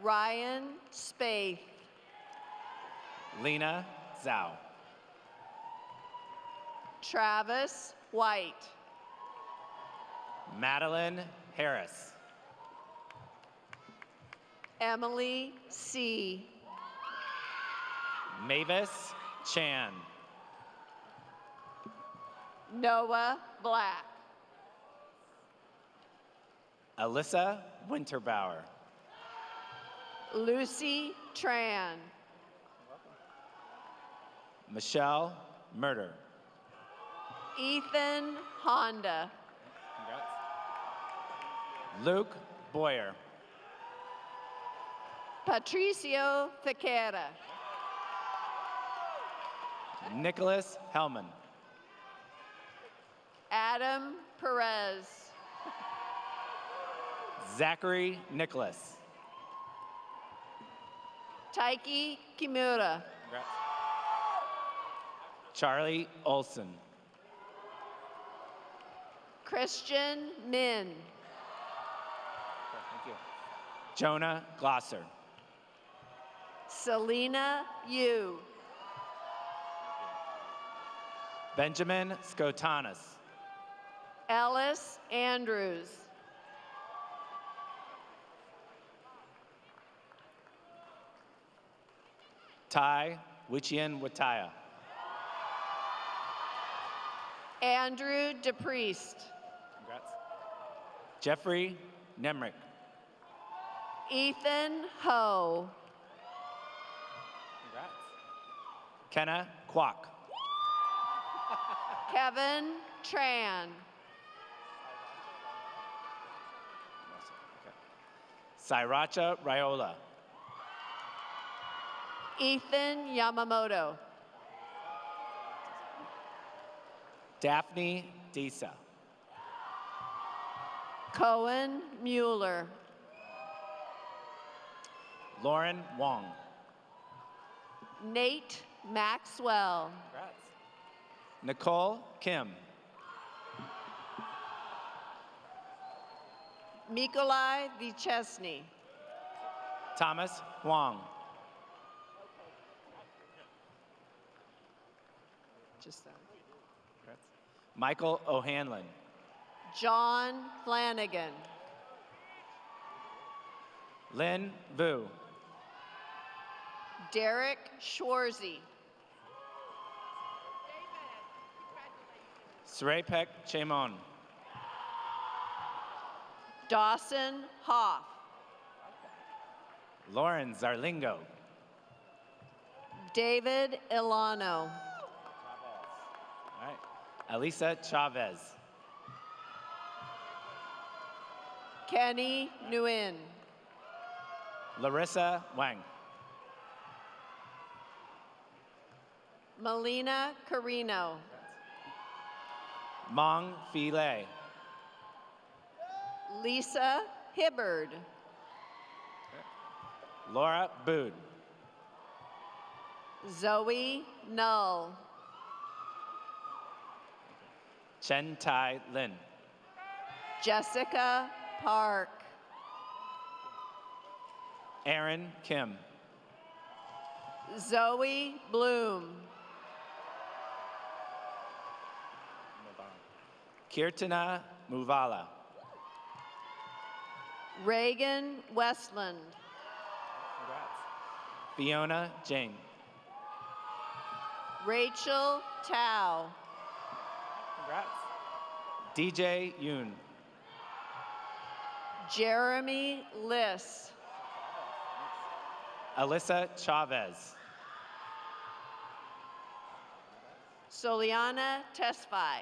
G: Ryan Spaeth.
F: Lena Zhao.
G: Travis White.
F: Madeline Harris.
G: Emily C.
F: Mavis Chan.
G: Noah Black.
F: Alyssa Winterbauer.
G: Lucy Tran.
F: Michelle Murder.
G: Ethan Honda.
F: Congrats. Luke Boyer.
G: Patricio Thequera.
F: Nicholas Hellman.
G: Adam Perez.
F: Zachary Nicholas.
G: Taiki Kimura.
F: Congrats. Charlie Olson.
G: Christian Min.
F: Thank you. Jonah Glosser.
G: Selena Yu.
F: Benjamin Skotanis.
G: Ellis Andrews.
F: Ty Wichian Wataya.
G: Andrew DePriest.
F: Congrats. Jeffrey Nemrick.
G: Ethan Ho.
F: Congrats. Kenna Kwok.
G: Kevin Tran.
F: Sriracha Raiola.
G: Ethan Yamamoto.
F: Daphne Disa.
G: Cohen Mueller.
F: Lauren Wong.
G: Nate Maxwell.
F: Congrats. Nicole Kim.
G: Mikolai Vichesny.
F: Thomas Huang.
G: Just that.
F: Congrats. Michael O'Hanlon.
G: John Flanagan.
F: Lynn Vu.
G: Derek Schwarzy.
F: Srepek Chemon.
G: Dawson Hoff.
F: Lauren Zarlingo.
G: David Ilano.
F: All right. Elisa Chavez.
G: Kenny Nguyen.
F: Larissa Wang.
G: Melina Carino.
F: Mong Phi Lei.
G: Lisa Hibbard.
F: Laura Bood.
G: Zoe Null.
F: Chen Tai Lin.
G: Jessica Park.
F: Aaron Kim.
G: Zoe Bloom.
F: Kirtana Muvala.
G: Reagan Westland.
F: Congrats. Fiona Jane.
G: Rachel Tao.
C: Congrats.
F: DJ Yoon.
G: Jeremy Liss.
F: Alyssa Chavez.
G: Soliana Tesfai.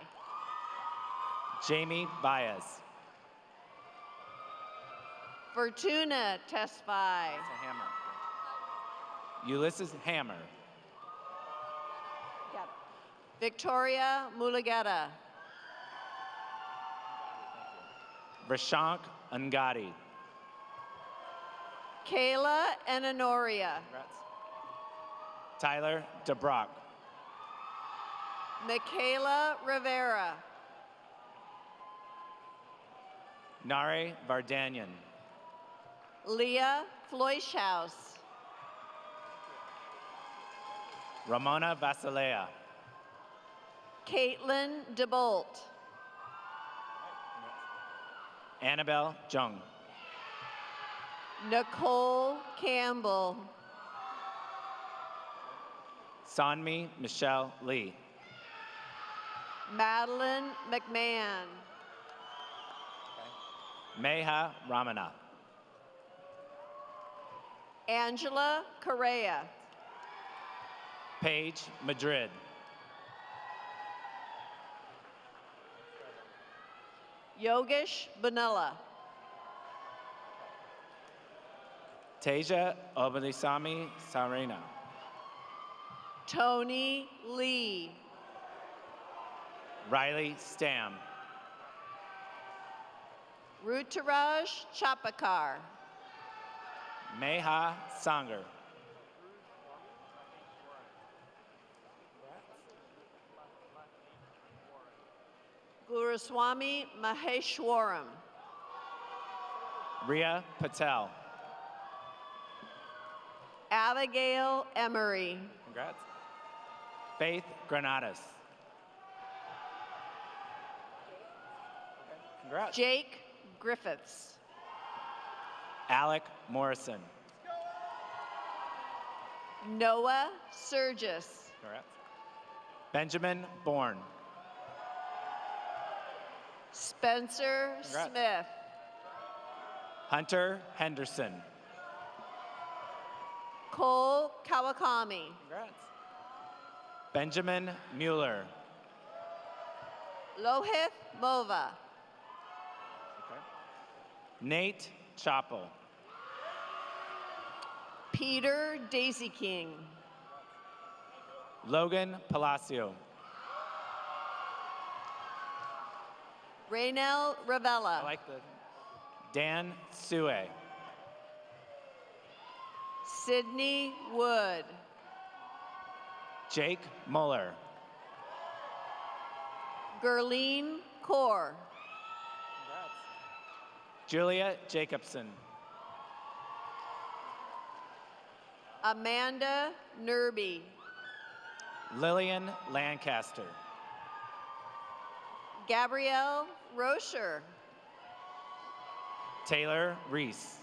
F: Jamie Baez.
G: Fortuna Tesfai.
F: That's a hammer. Ulysses Hammer.
E: Got it.
G: Victoria Mulugeta.
F: Rashank Angadi.
G: Kayla and Honoria.
F: Congrats. Tyler DeBrock.
G: Michaela Rivera.
F: Nare Vardanyan.
G: Leah Floyshaus.
F: Ramona Vasilea.
G: Caitlin DeBolt.
F: Annabelle Jung.
G: Nicole Campbell.
F: Sanmi Michelle Lee.
G: Madeline McMahon.
F: Meha Ramana.
G: Angela Correa.
F: Paige Madrid.
G: Yogesh Bonilla.
F: Teja Obalisami Sarena.
G: Tony Lee.
F: Riley Stam.
G: Ruturaj Chapakar.
F: Meha Sanger.
G: Guruswamy Maheshwaram.
F: Ria Patel.
G: Abigail Emery.
F: Congrats. Faith Granados. Congrats.
G: Jake Griffiths.
F: Alec Morrison.
G: Noah Surgis.
F: Congrats. Benjamin Bourne.
G: Spencer
F: Congrats.
G: Smith.
F: Hunter Henderson.
G: Cole Kawakami.
F: Congrats. Benjamin Mueller.
G: Lohith Mova.
F: Nate Chappell.
G: Peter Daisy King.
F: Logan Palacio.
G: Raynell Ravella.
F: I like the Dan Sue.
G: Sydney Wood.
F: Jake Muller.
G: Gerline Kaur.
F: Julia Jacobson.
G: Amanda Nerby.
F: Lillian Lancaster.
G: Gabrielle Rocher.
F: Taylor Reese.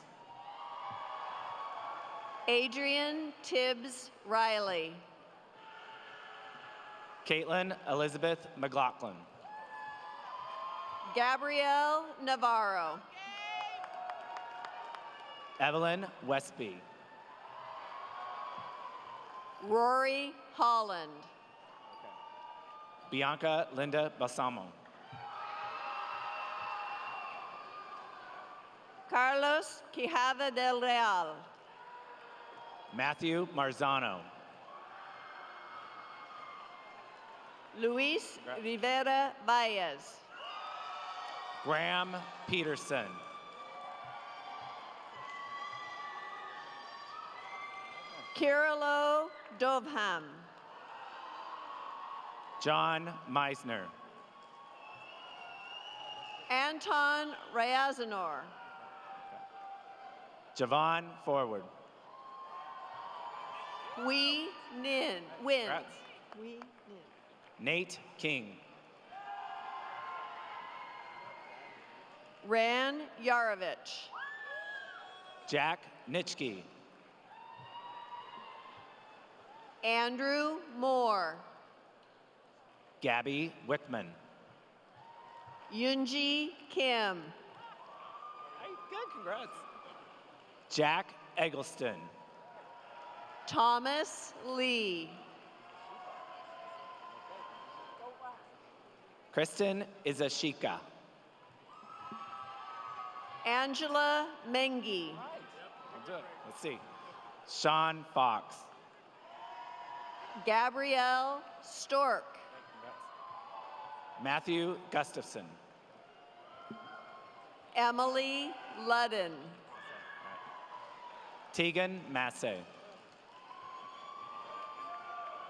G: Adrian Tibbs Riley.
F: Caitlin Elizabeth McLaughlin.
G: Gabrielle Navarro.
F: Evelyn Westby.
G: Rory Holland.
F: Bianca Linda Balsamo.
G: Carlos Quijada del Real.
F: Matthew Marzano.
G: Luis Rivera Baez.
F: Graham Peterson.
G: Kirilo Dovham.
F: John Meisner.
G: Anton Ryazanor.
F: Javon Forward.
G: Win.
F: Congrats.
G: Wee Nin.
F: Nate King.
G: Ran Yarovich.
F: Jack Nitschke.
G: Andrew Moore.
F: Gabby Wickman.
G: Yunji Kim.
F: Good, congrats. Jack Eggleston.
G: Thomas Lee.
F: Kristen Izashika.
G: Angela Mengi.
F: Let's see. Sean Fox.
G: Gabrielle Stork.
F: Matthew Gustafson.
G: Emily Ludden.
F: Tegan Massey.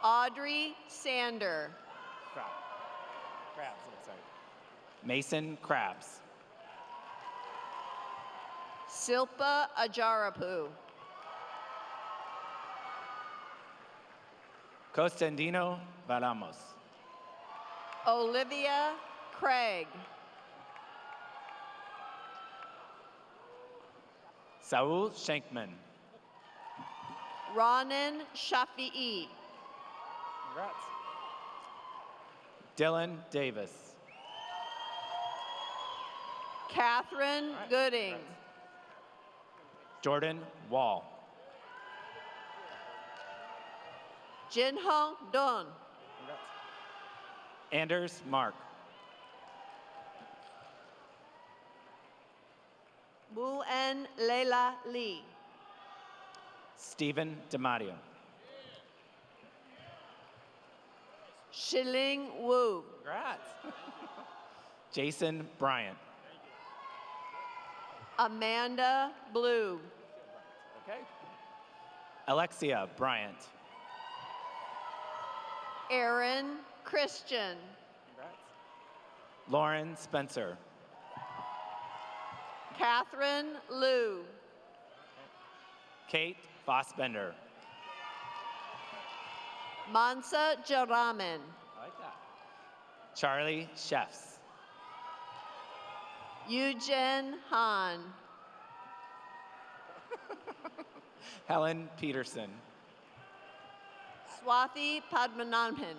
G: Audrey Sander.
F: Crabs, sorry. Mason Krabs.
G: Silpa Ajarapu.
F: Costandino Varamos.
G: Olivia Craig.
F: Saul Shankman.
G: Ronan Shafi'i.
F: Congrats. Dylan Davis.
G: Catherine Gooding.
F: Jordan Wall.
G: Jinho Don.
F: Anders Mark.
G: Muen Leila Lee.
F: Stephen DiMatteo.
G: Shiling Wu.
F: Congrats. Jason Bryant.
G: Amanda Blue.
F: Okay. Alexia Bryant.
G: Aaron Christian.
F: Congrats. Lauren Spencer.
G: Catherine Liu.
F: Kate Fossbender.
G: Mansa Jaraman.
F: I like that. Charlie Chefs.
G: Eugen Han.
F: Helen Peterson.
G: Swathi Padmanabhan.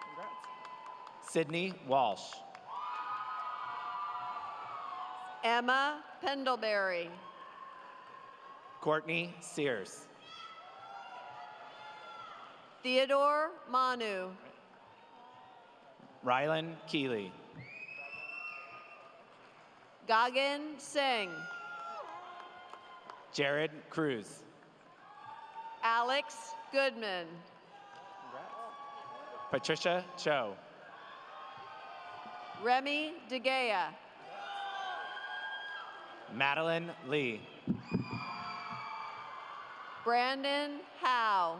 F: Congrats. Sydney Walsh.
G: Emma Pendlebury.
F: Courtney Sears.
G: Theodore Manu.
F: Rylan Keeley.
G: Gagan Singh.
F: Jared Cruz.
G: Alex Goodman.
F: Patricia Cho.
G: Remy De Gea.
F: Madeline Lee.
G: Brandon Howe.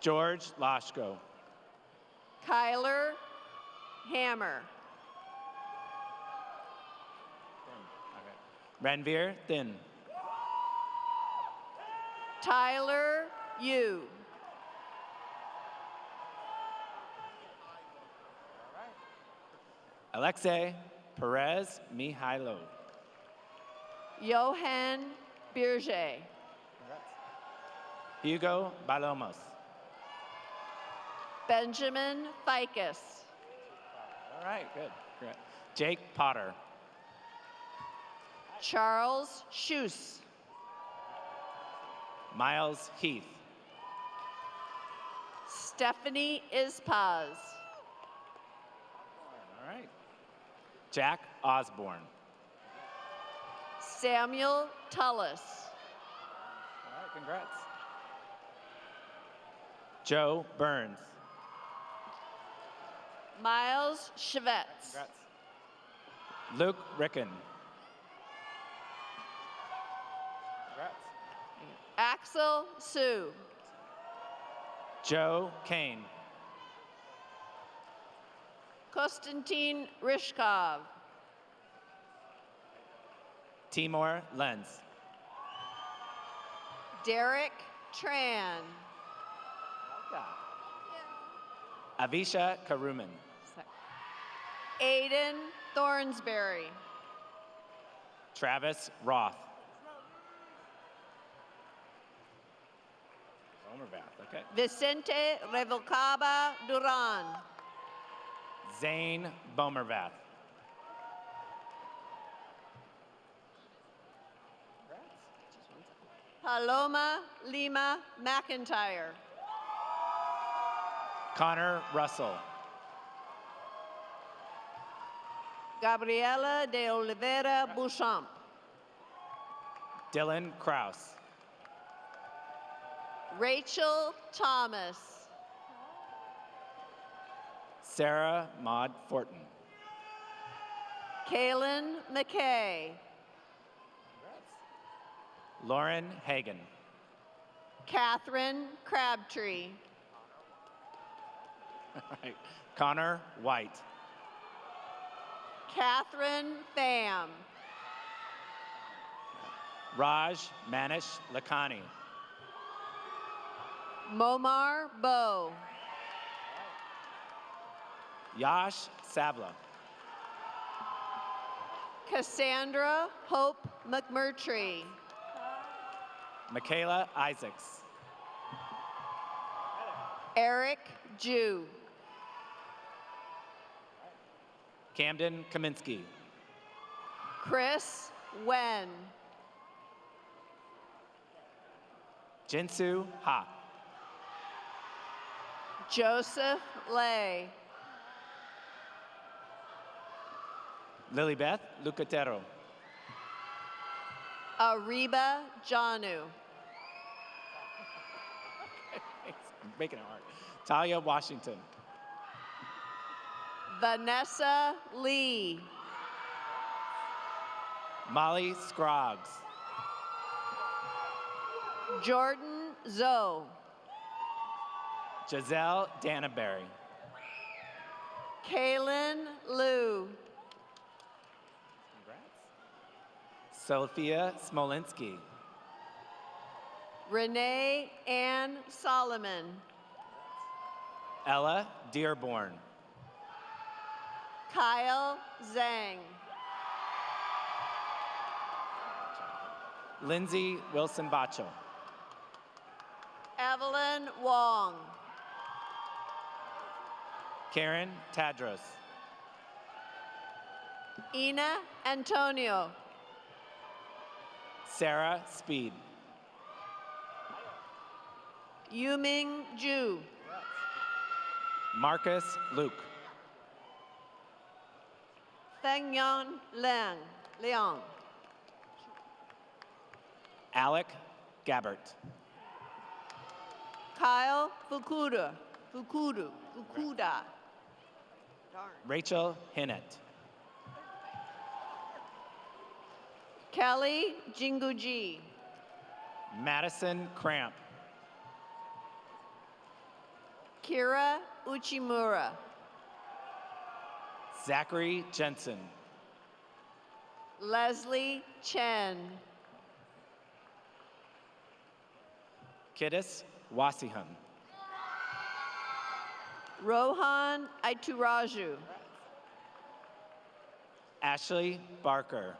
F: George Lashko.
G: Kyler Hammer.
F: Ranveer Thin.
G: Tyler Yu.
F: Alexei Perez Mihailo.
G: Johan Birge.
F: Hugo Balomos.
G: Benjamin Ficus.
F: All right, good. Great. Jake Potter.
G: Charles Schuss.
F: Miles Heath.
G: Stephanie Ispaz.
F: All right. Jack Osborne.
G: Samuel Tullis.
F: All right, congrats. Joe Burns.
G: Miles Chevetz.
F: Congrats. Luke Ricken. Congrats.
G: Axel Sue.
F: Joe Kane.
G: Konstantin Rishkov.
F: Timor Lenz.
G: Derek Tran.
F: Avisha Karuman.
G: Aiden Thornsberry.
F: Travis Roth. Bomervath, okay.
G: Vicente Revolcaba Duran.
F: Zane Bomervath.
G: Paloma Lima McIntyre.
F: Connor Russell.
G: Gabriela de Oliveira Bouchamp.
F: Dylan Kraus.
G: Rachel Thomas.
F: Sarah Maud Fortin.
G: Kaylin McKay.
F: Lauren Hagan.
G: Catherine Crabtree.
F: Right. Connor White.
G: Catherine Pham.
F: Raj Manish Lakhani.
G: Momar Bow.
F: Yash Savla.
G: Cassandra Hope McMurtry.
F: Michaela Isaacs.
G: Eric Jew.
F: Camden Kaminsky.
G: Chris Wen.
F: Jinsu Ha.
G: Joseph Lay.
F: Lilybeth Lucatero.
G: Ariba Janu.
F: Making it hard. Talia Washington.
G: Vanessa Lee.
F: Molly Scroggs.
G: Jordan Zoe.
F: Giselle Danaberry.
G: Kaylin Liu.
F: Sophia Smolinski.
G: Renee Ann Solomon.
F: Ella Dearborn.
G: Kyle Zhang.
F: Lindsay Wilson Bacho.
G: Evelyn Wong.
F: Karen Tadros.
G: Ina Antonio.
F: Sarah Speed.
G: Yuming Ju.
F: Marcus Luke.
G: Fengyan Leong.
F: Alec Gabbert.
G: Kyle Fukuda.
F: Rachel Hinnett.
G: Kelly Jinguji.
F: Madison Cramp.
G: Kira Uchimura.
F: Zachary Jensen.
G: Leslie Chen.
F: Kiddis Wasihan.
G: Rohan Aituraju.
F: Ashley Barker.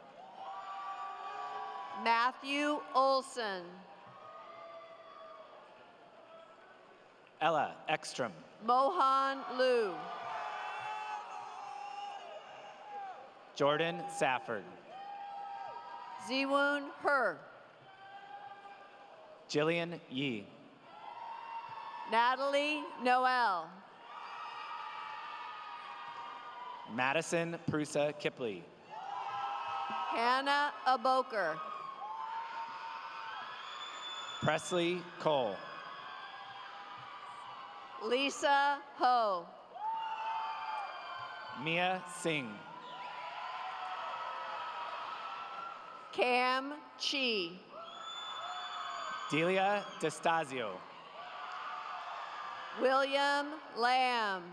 G: Matthew Olson.
F: Ella Ekstrom.
G: Mohan Liu.
F: Jordan Safford.
G: Ziwoon Her.
F: Jillian Yee.
G: Natalie Noel.
F: Madison Prusa Kipley.
G: Hannah Aboker.
F: Presley Cole.
G: Lisa Ho.
F: Mia Singh.
G: Cam Chi.
F: Delia DeStasio.
G: William Lamb.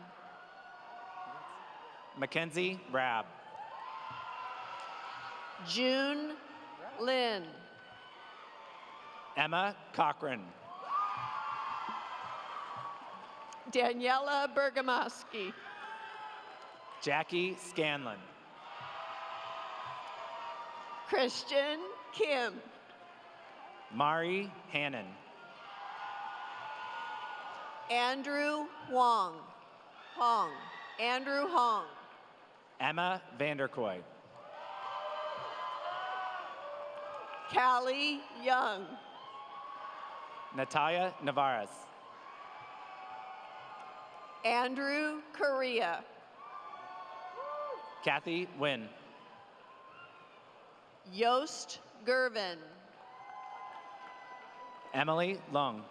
F: Mackenzie Rab.
G: June Lin.
F: Emma Cochran.
G: Daniela Bergamaschi.
F: Jackie Scanlon.
G: Christian Kim.
F: Mari Hannon.
G: Andrew Huang. Hong. Andrew Hong.
F: Emma Vanderkoy.
G: Callie Young.
F: Natalia Navarez.
G: Andrew Correa.
F: Kathy Wynn.
G: Yost Gervin.
F: Emily Lung.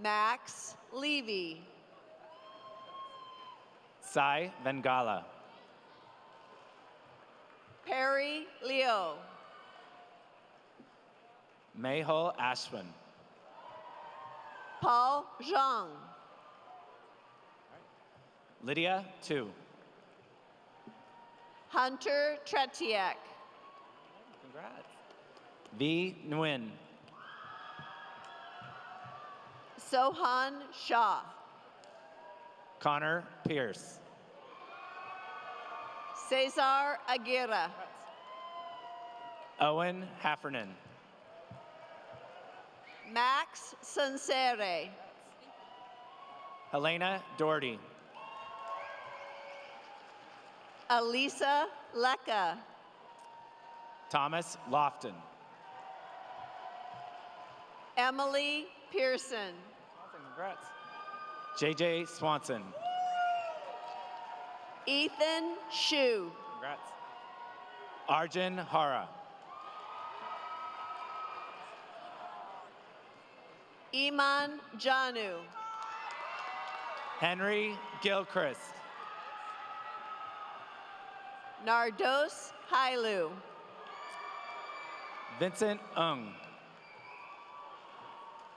G: Max Levy.
F: Sai Vengala.
G: Perry Leo.
F: Mehul Ashwin.
G: Paul Zhang.
F: Lydia Tu.
G: Hunter Tretiak.
F: Congrats. V. Nguyen.
G: Sohan Shah.
F: Connor Pierce.
G: Cesar Aguirre.
F: Owen Heffernan.
G: Max Sansere.
F: Helena Doherty.
G: Elisa Lecca.
F: Thomas Lofton.
G: Emily Pearson.
F: Congrats. JJ Swanson.
G: Ethan Shu.
F: Congrats. Arjun Hara.
G: Iman Janu.
F: Henry Gilchrist.
G: Nardos Hailu.
F: Vincent Ung.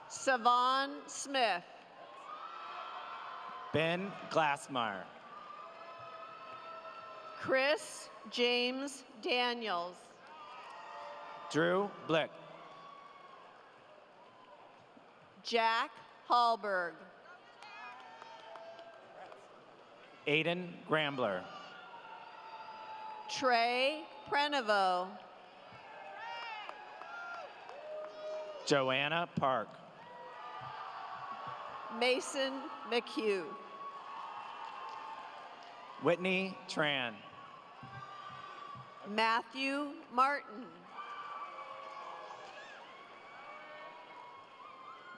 G: Savon Smith.
F: Ben Glassmar.
G: Chris James Daniels.
F: Drew Blick.
G: Jack Hallberg.
F: Aiden Grambler.
G: Trey Prenovo.
F: Joanna Park.
G: Mason McHugh.
F: Whitney Tran.
G: Matthew Martin.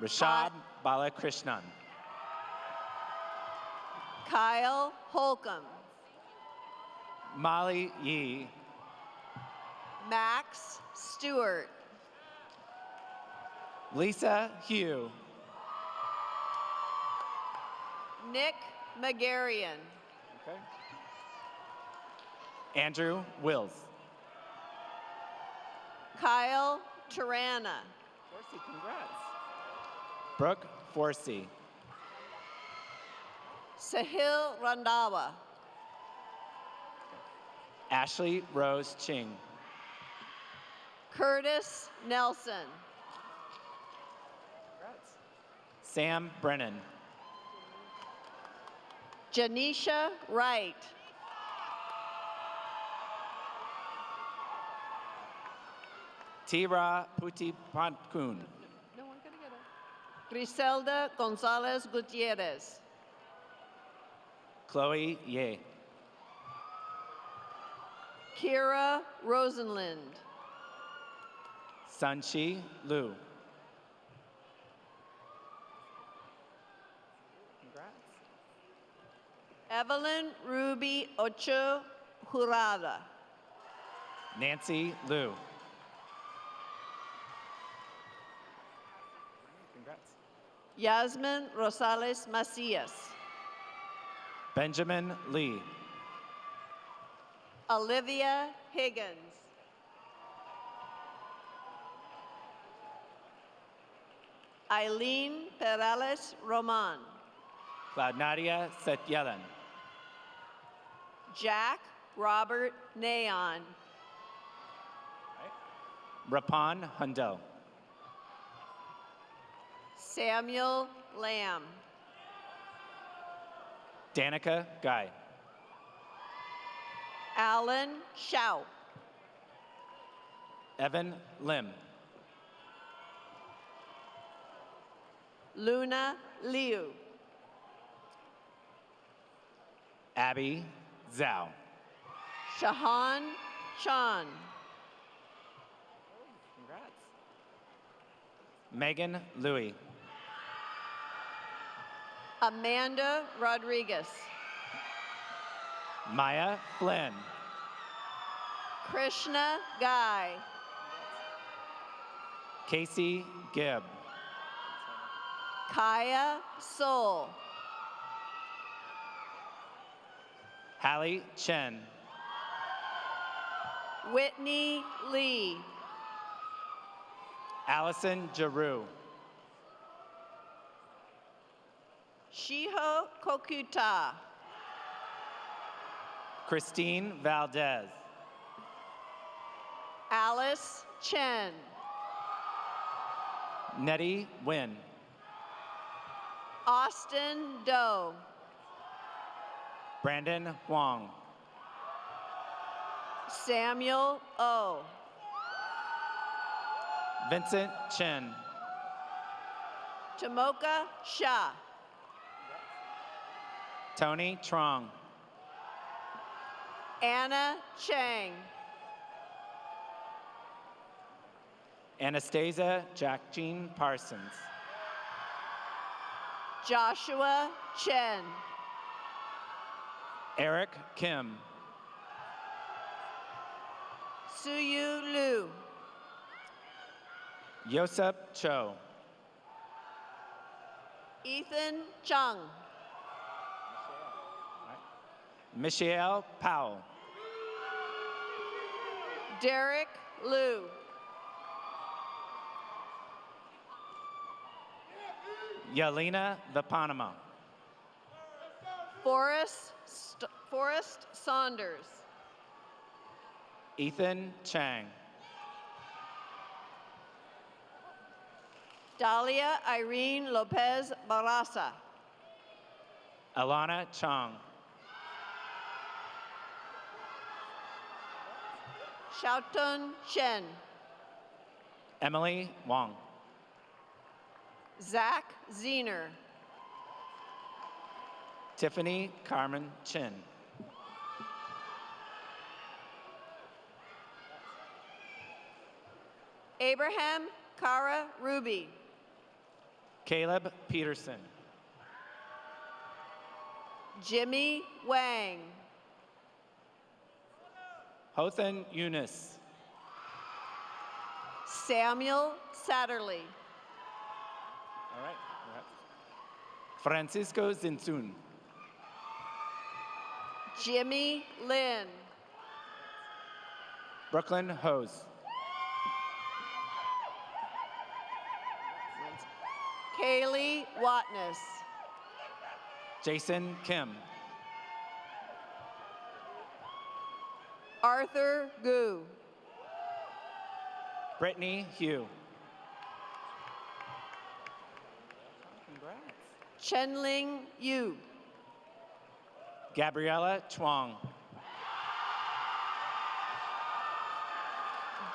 F: Rashad Balakrishnan.
G: Kyle Holcomb.
F: Molly Yee.
G: Max Stewart.
F: Lisa Hugh.
G: Nick Megarian.
F: Okay. Andrew Wills.
G: Kyle Tirana.
F: Forsey, congrats. Brooke Forsey.
G: Sahil Randawa.
F: Ashley Rose Ching.
G: Curtis Nelson.
F: Sam Brennan.
G: Janisha Wright.
F: Tira Putipankun.
G: Griselda Gonzalez Gutierrez.
F: Chloe Ye.
G: Kira Rosenlind.
F: Sunshi Liu.
G: Evelyn Ruby Ocho Jurada.
F: Nancy Liu. Congrats.
G: Yasmin Rosales Macias.
F: Benjamin Lee.
G: Olivia Higgins. Eileen Perales Roman.
F: Claudia Setyelen.
G: Jack Robert Neon.
F: Rapan Hundel.
G: Samuel Lamb.
F: Danica Guy.
G: Alan Shao.
F: Evan Lim.
G: Luna Liu.
F: Abby Zhao.
G: Shahan Chan.
F: Megan Louie.
G: Amanda Rodriguez.
F: Maya Flynn.
G: Krishna Guy.
F: Casey Gibb.
G: Kaya Soul.
F: Hallie Chen.
G: Whitney Lee.
F: Allison Giroux.
G: Shiho Kokuta.
F: Christine Valdez.
G: Alice Chen.
F: Nettie Wynn.
G: Austin Doe.
F: Brandon Huang.
G: Samuel O.
F: Vincent Chen.
G: Tamoka Shah.
F: Tony Trong.
G: Anna Chang.
F: Anastasia Jackjean Parsons.
G: Joshua Chen.
F: Eric Kim.
G: Suyu Liu.
F: Yosep Cho.
G: Ethan Chung.
F: Michelle Powell.
G: Derek Liu.
F: Yelena Vipanama.
G: Forrest Saunders.
F: Ethan Chang.
G: Dahlia Irene Lopez Barraza.
F: Alana Chong.
G: Xiaotun Shen.
F: Emily Wong.
G: Zach Zener.
F: Tiffany Carmen Chin.
G: Abraham Kara Ruby.
F: Caleb Peterson.
G: Jimmy Wang.
F: Hothan Eunice.
G: Samuel Satterley.
F: All right. Francisco Zinsun.
G: Jimmy Lin.
F: Brooklyn Hose.
G: Kaylee Watness.
F: Jason Kim.
G: Arthur Gu.
F: Brittany Hugh.
G: Chenling Yu.
F: Gabriella Chuang.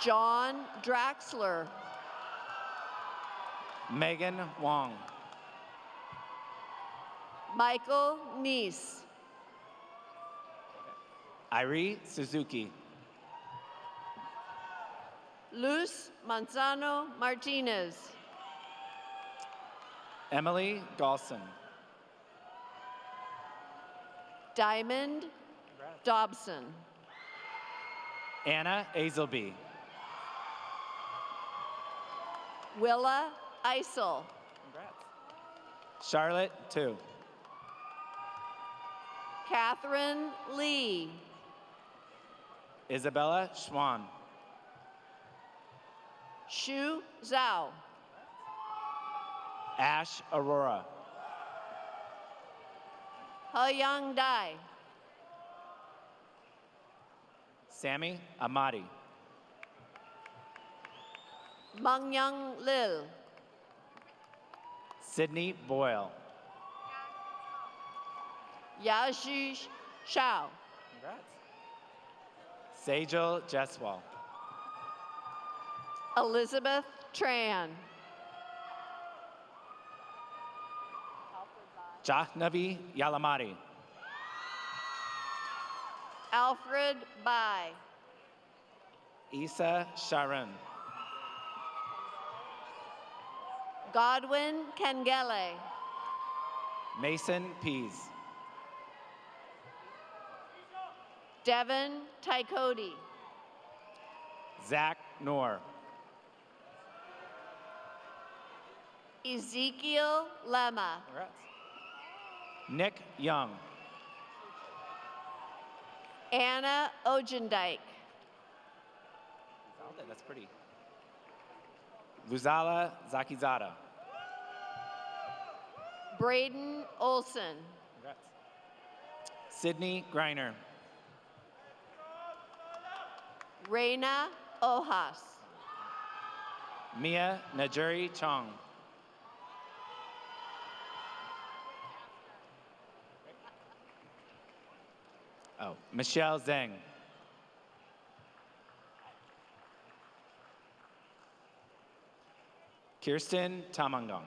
G: John Draxler.
F: Megan Wong.
G: Michael Neese.
F: Irie Suzuki.
G: Luz Manzano Martinez.
F: Emily Galson.
G: Diamond Dobson.
F: Anna Azelby.
G: Willa Isel.
F: Charlotte Tu.
G: Catherine Lee.
F: Isabella Schwan.
G: Shu Zhao.
F: Ash Aurora.
G: Heyang Dai.
F: Sammy Amadi.
G: Mangyang Lil.
F: Sydney Boyle.
G: Yazhi Shao.
F: Sejal Jeswal.
G: Elizabeth Tran.
F: Jahnavi Yalamari.
G: Alfred Bai.
F: Isa Sharon.
G: Godwin Kengele.
F: Mason Pease.
G: Devin Tykodi.
F: Zach Noor.
G: Ezekiel Lema.
F: Congrats. Nick Young.
G: Anna Ojendike.
F: That's pretty. Luzala Zakizada.
G: Braden Olson.
F: Congrats. Sydney Griner.
G: Reina Ojas.
F: Mia Najuri Chong. Oh, Michelle Zhang. Kirsten Tamangong.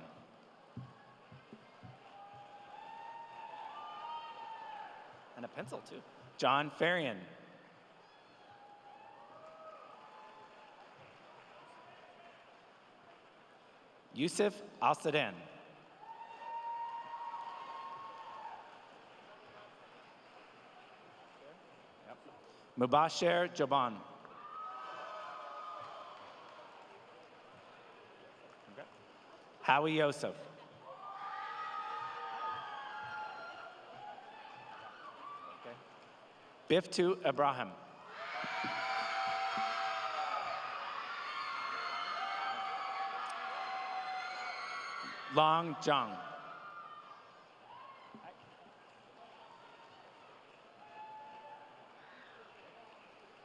F: And a pencil, too. John Farian. Yusuf Al-Sadan. Mubasher Jaban. Howie Yosef. Biftu Ibrahim. Long Zhang.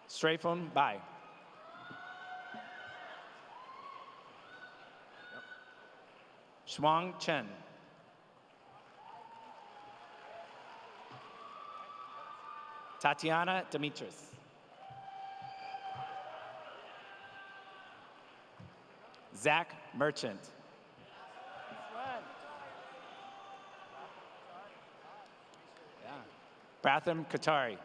F: Strafon Bai. Shuang Chen. Tatiana Demetris. Zach Merchant. Bratham Katari.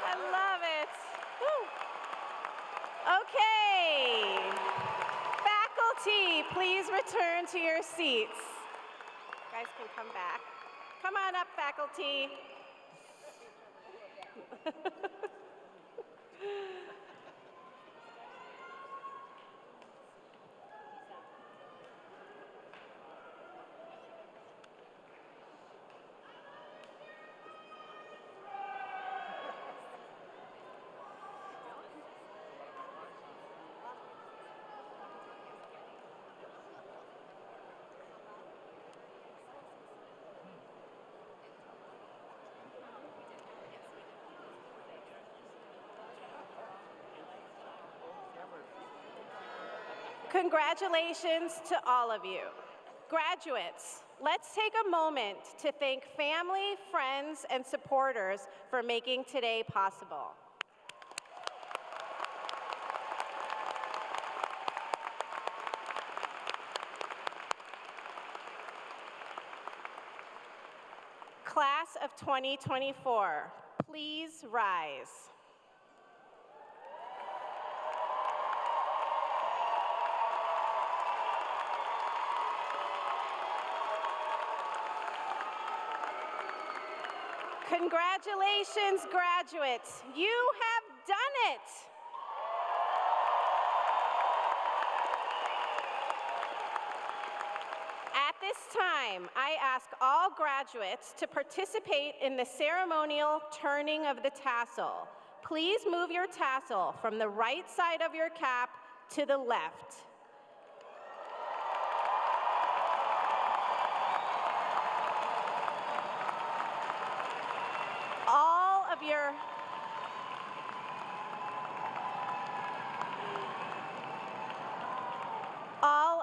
B: I love it. Woo. Okay. Faculty, please return to your seats. You guys can come back. Come on up, faculty. Congratulations to all of you. Graduates, let's take a moment to thank family, friends, and supporters for making today possible. Class of 2024, please rise. Congratulations, graduates. You have done it. At this time, I ask all graduates to participate in the ceremonial turning of the tassel. Please move your tassel from the right side of your cap to the left.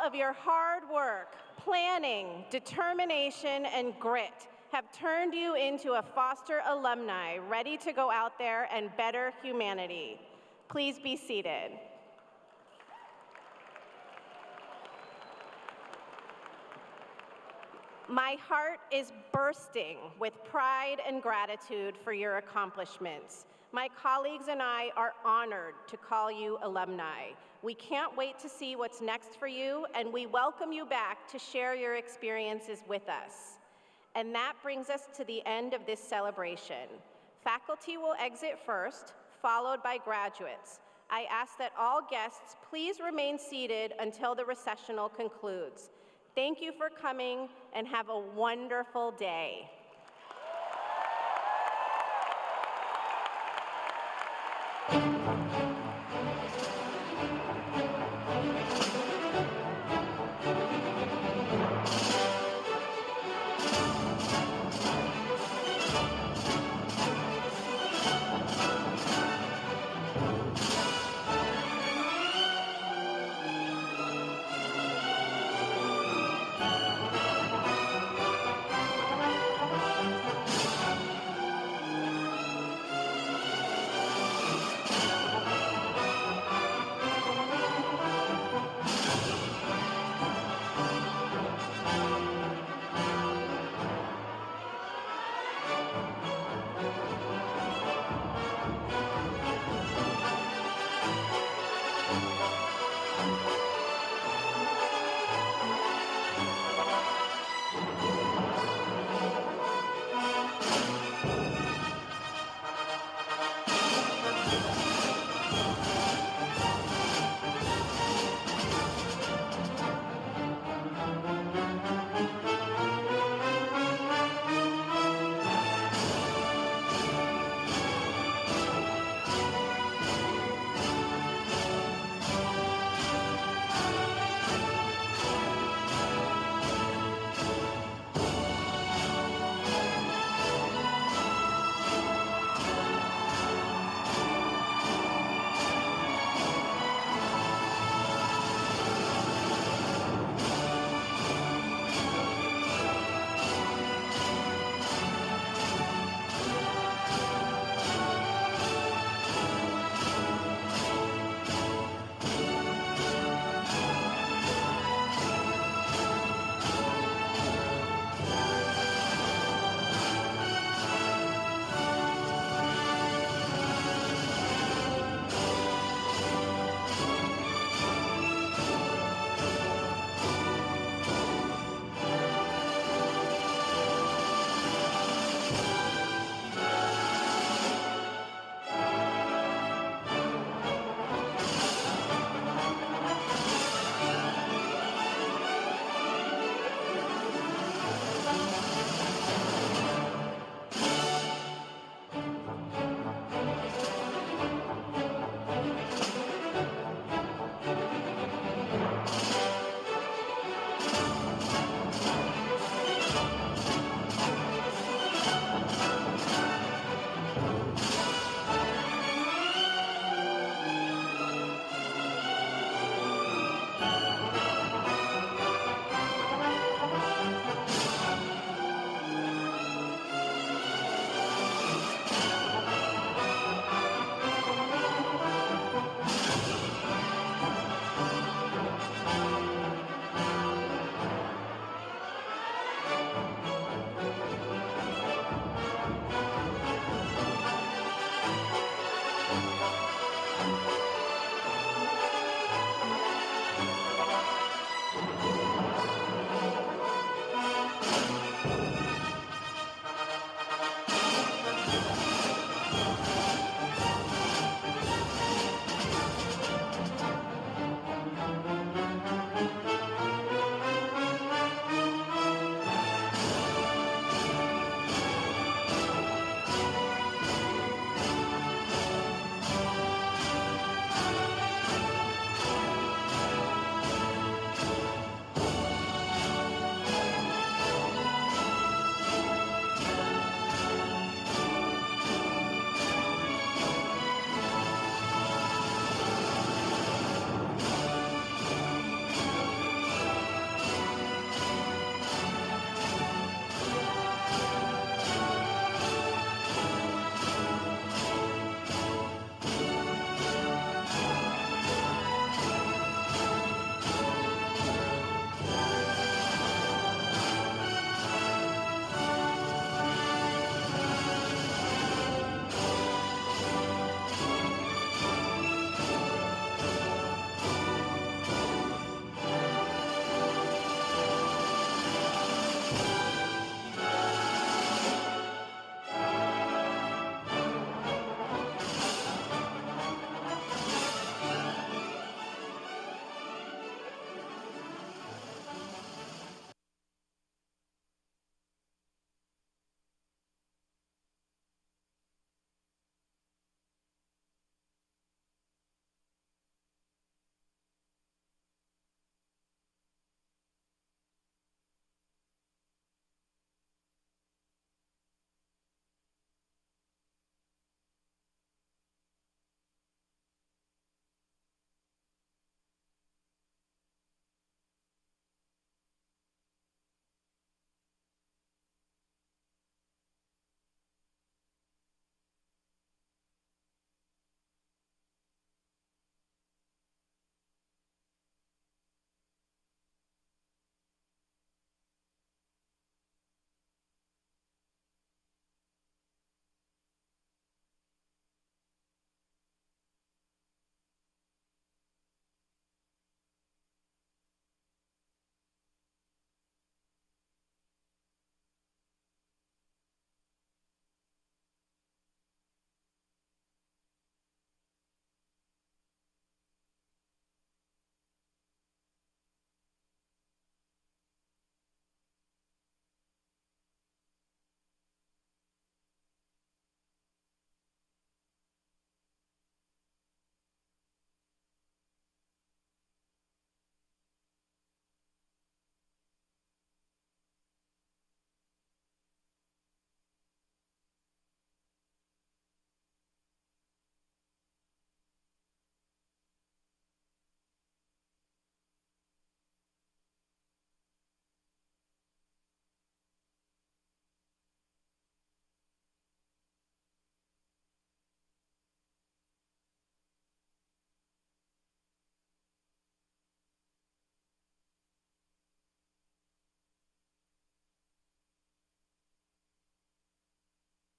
B: of your hard work, planning, determination, and grit have turned you into a Foster alumni ready to go out there and better humanity. Please be seated. My heart is bursting with pride and gratitude for your accomplishments. My colleagues and I are honored to call you alumni. We can't wait to see what's next for you, and we welcome you back to share your experiences with us. And that brings us to the end of this celebration. Faculty will exit first, followed by graduates. I ask that all guests please remain seated until the recessional concludes. Thank you for coming, and have a wonderful day.
H: Thank you.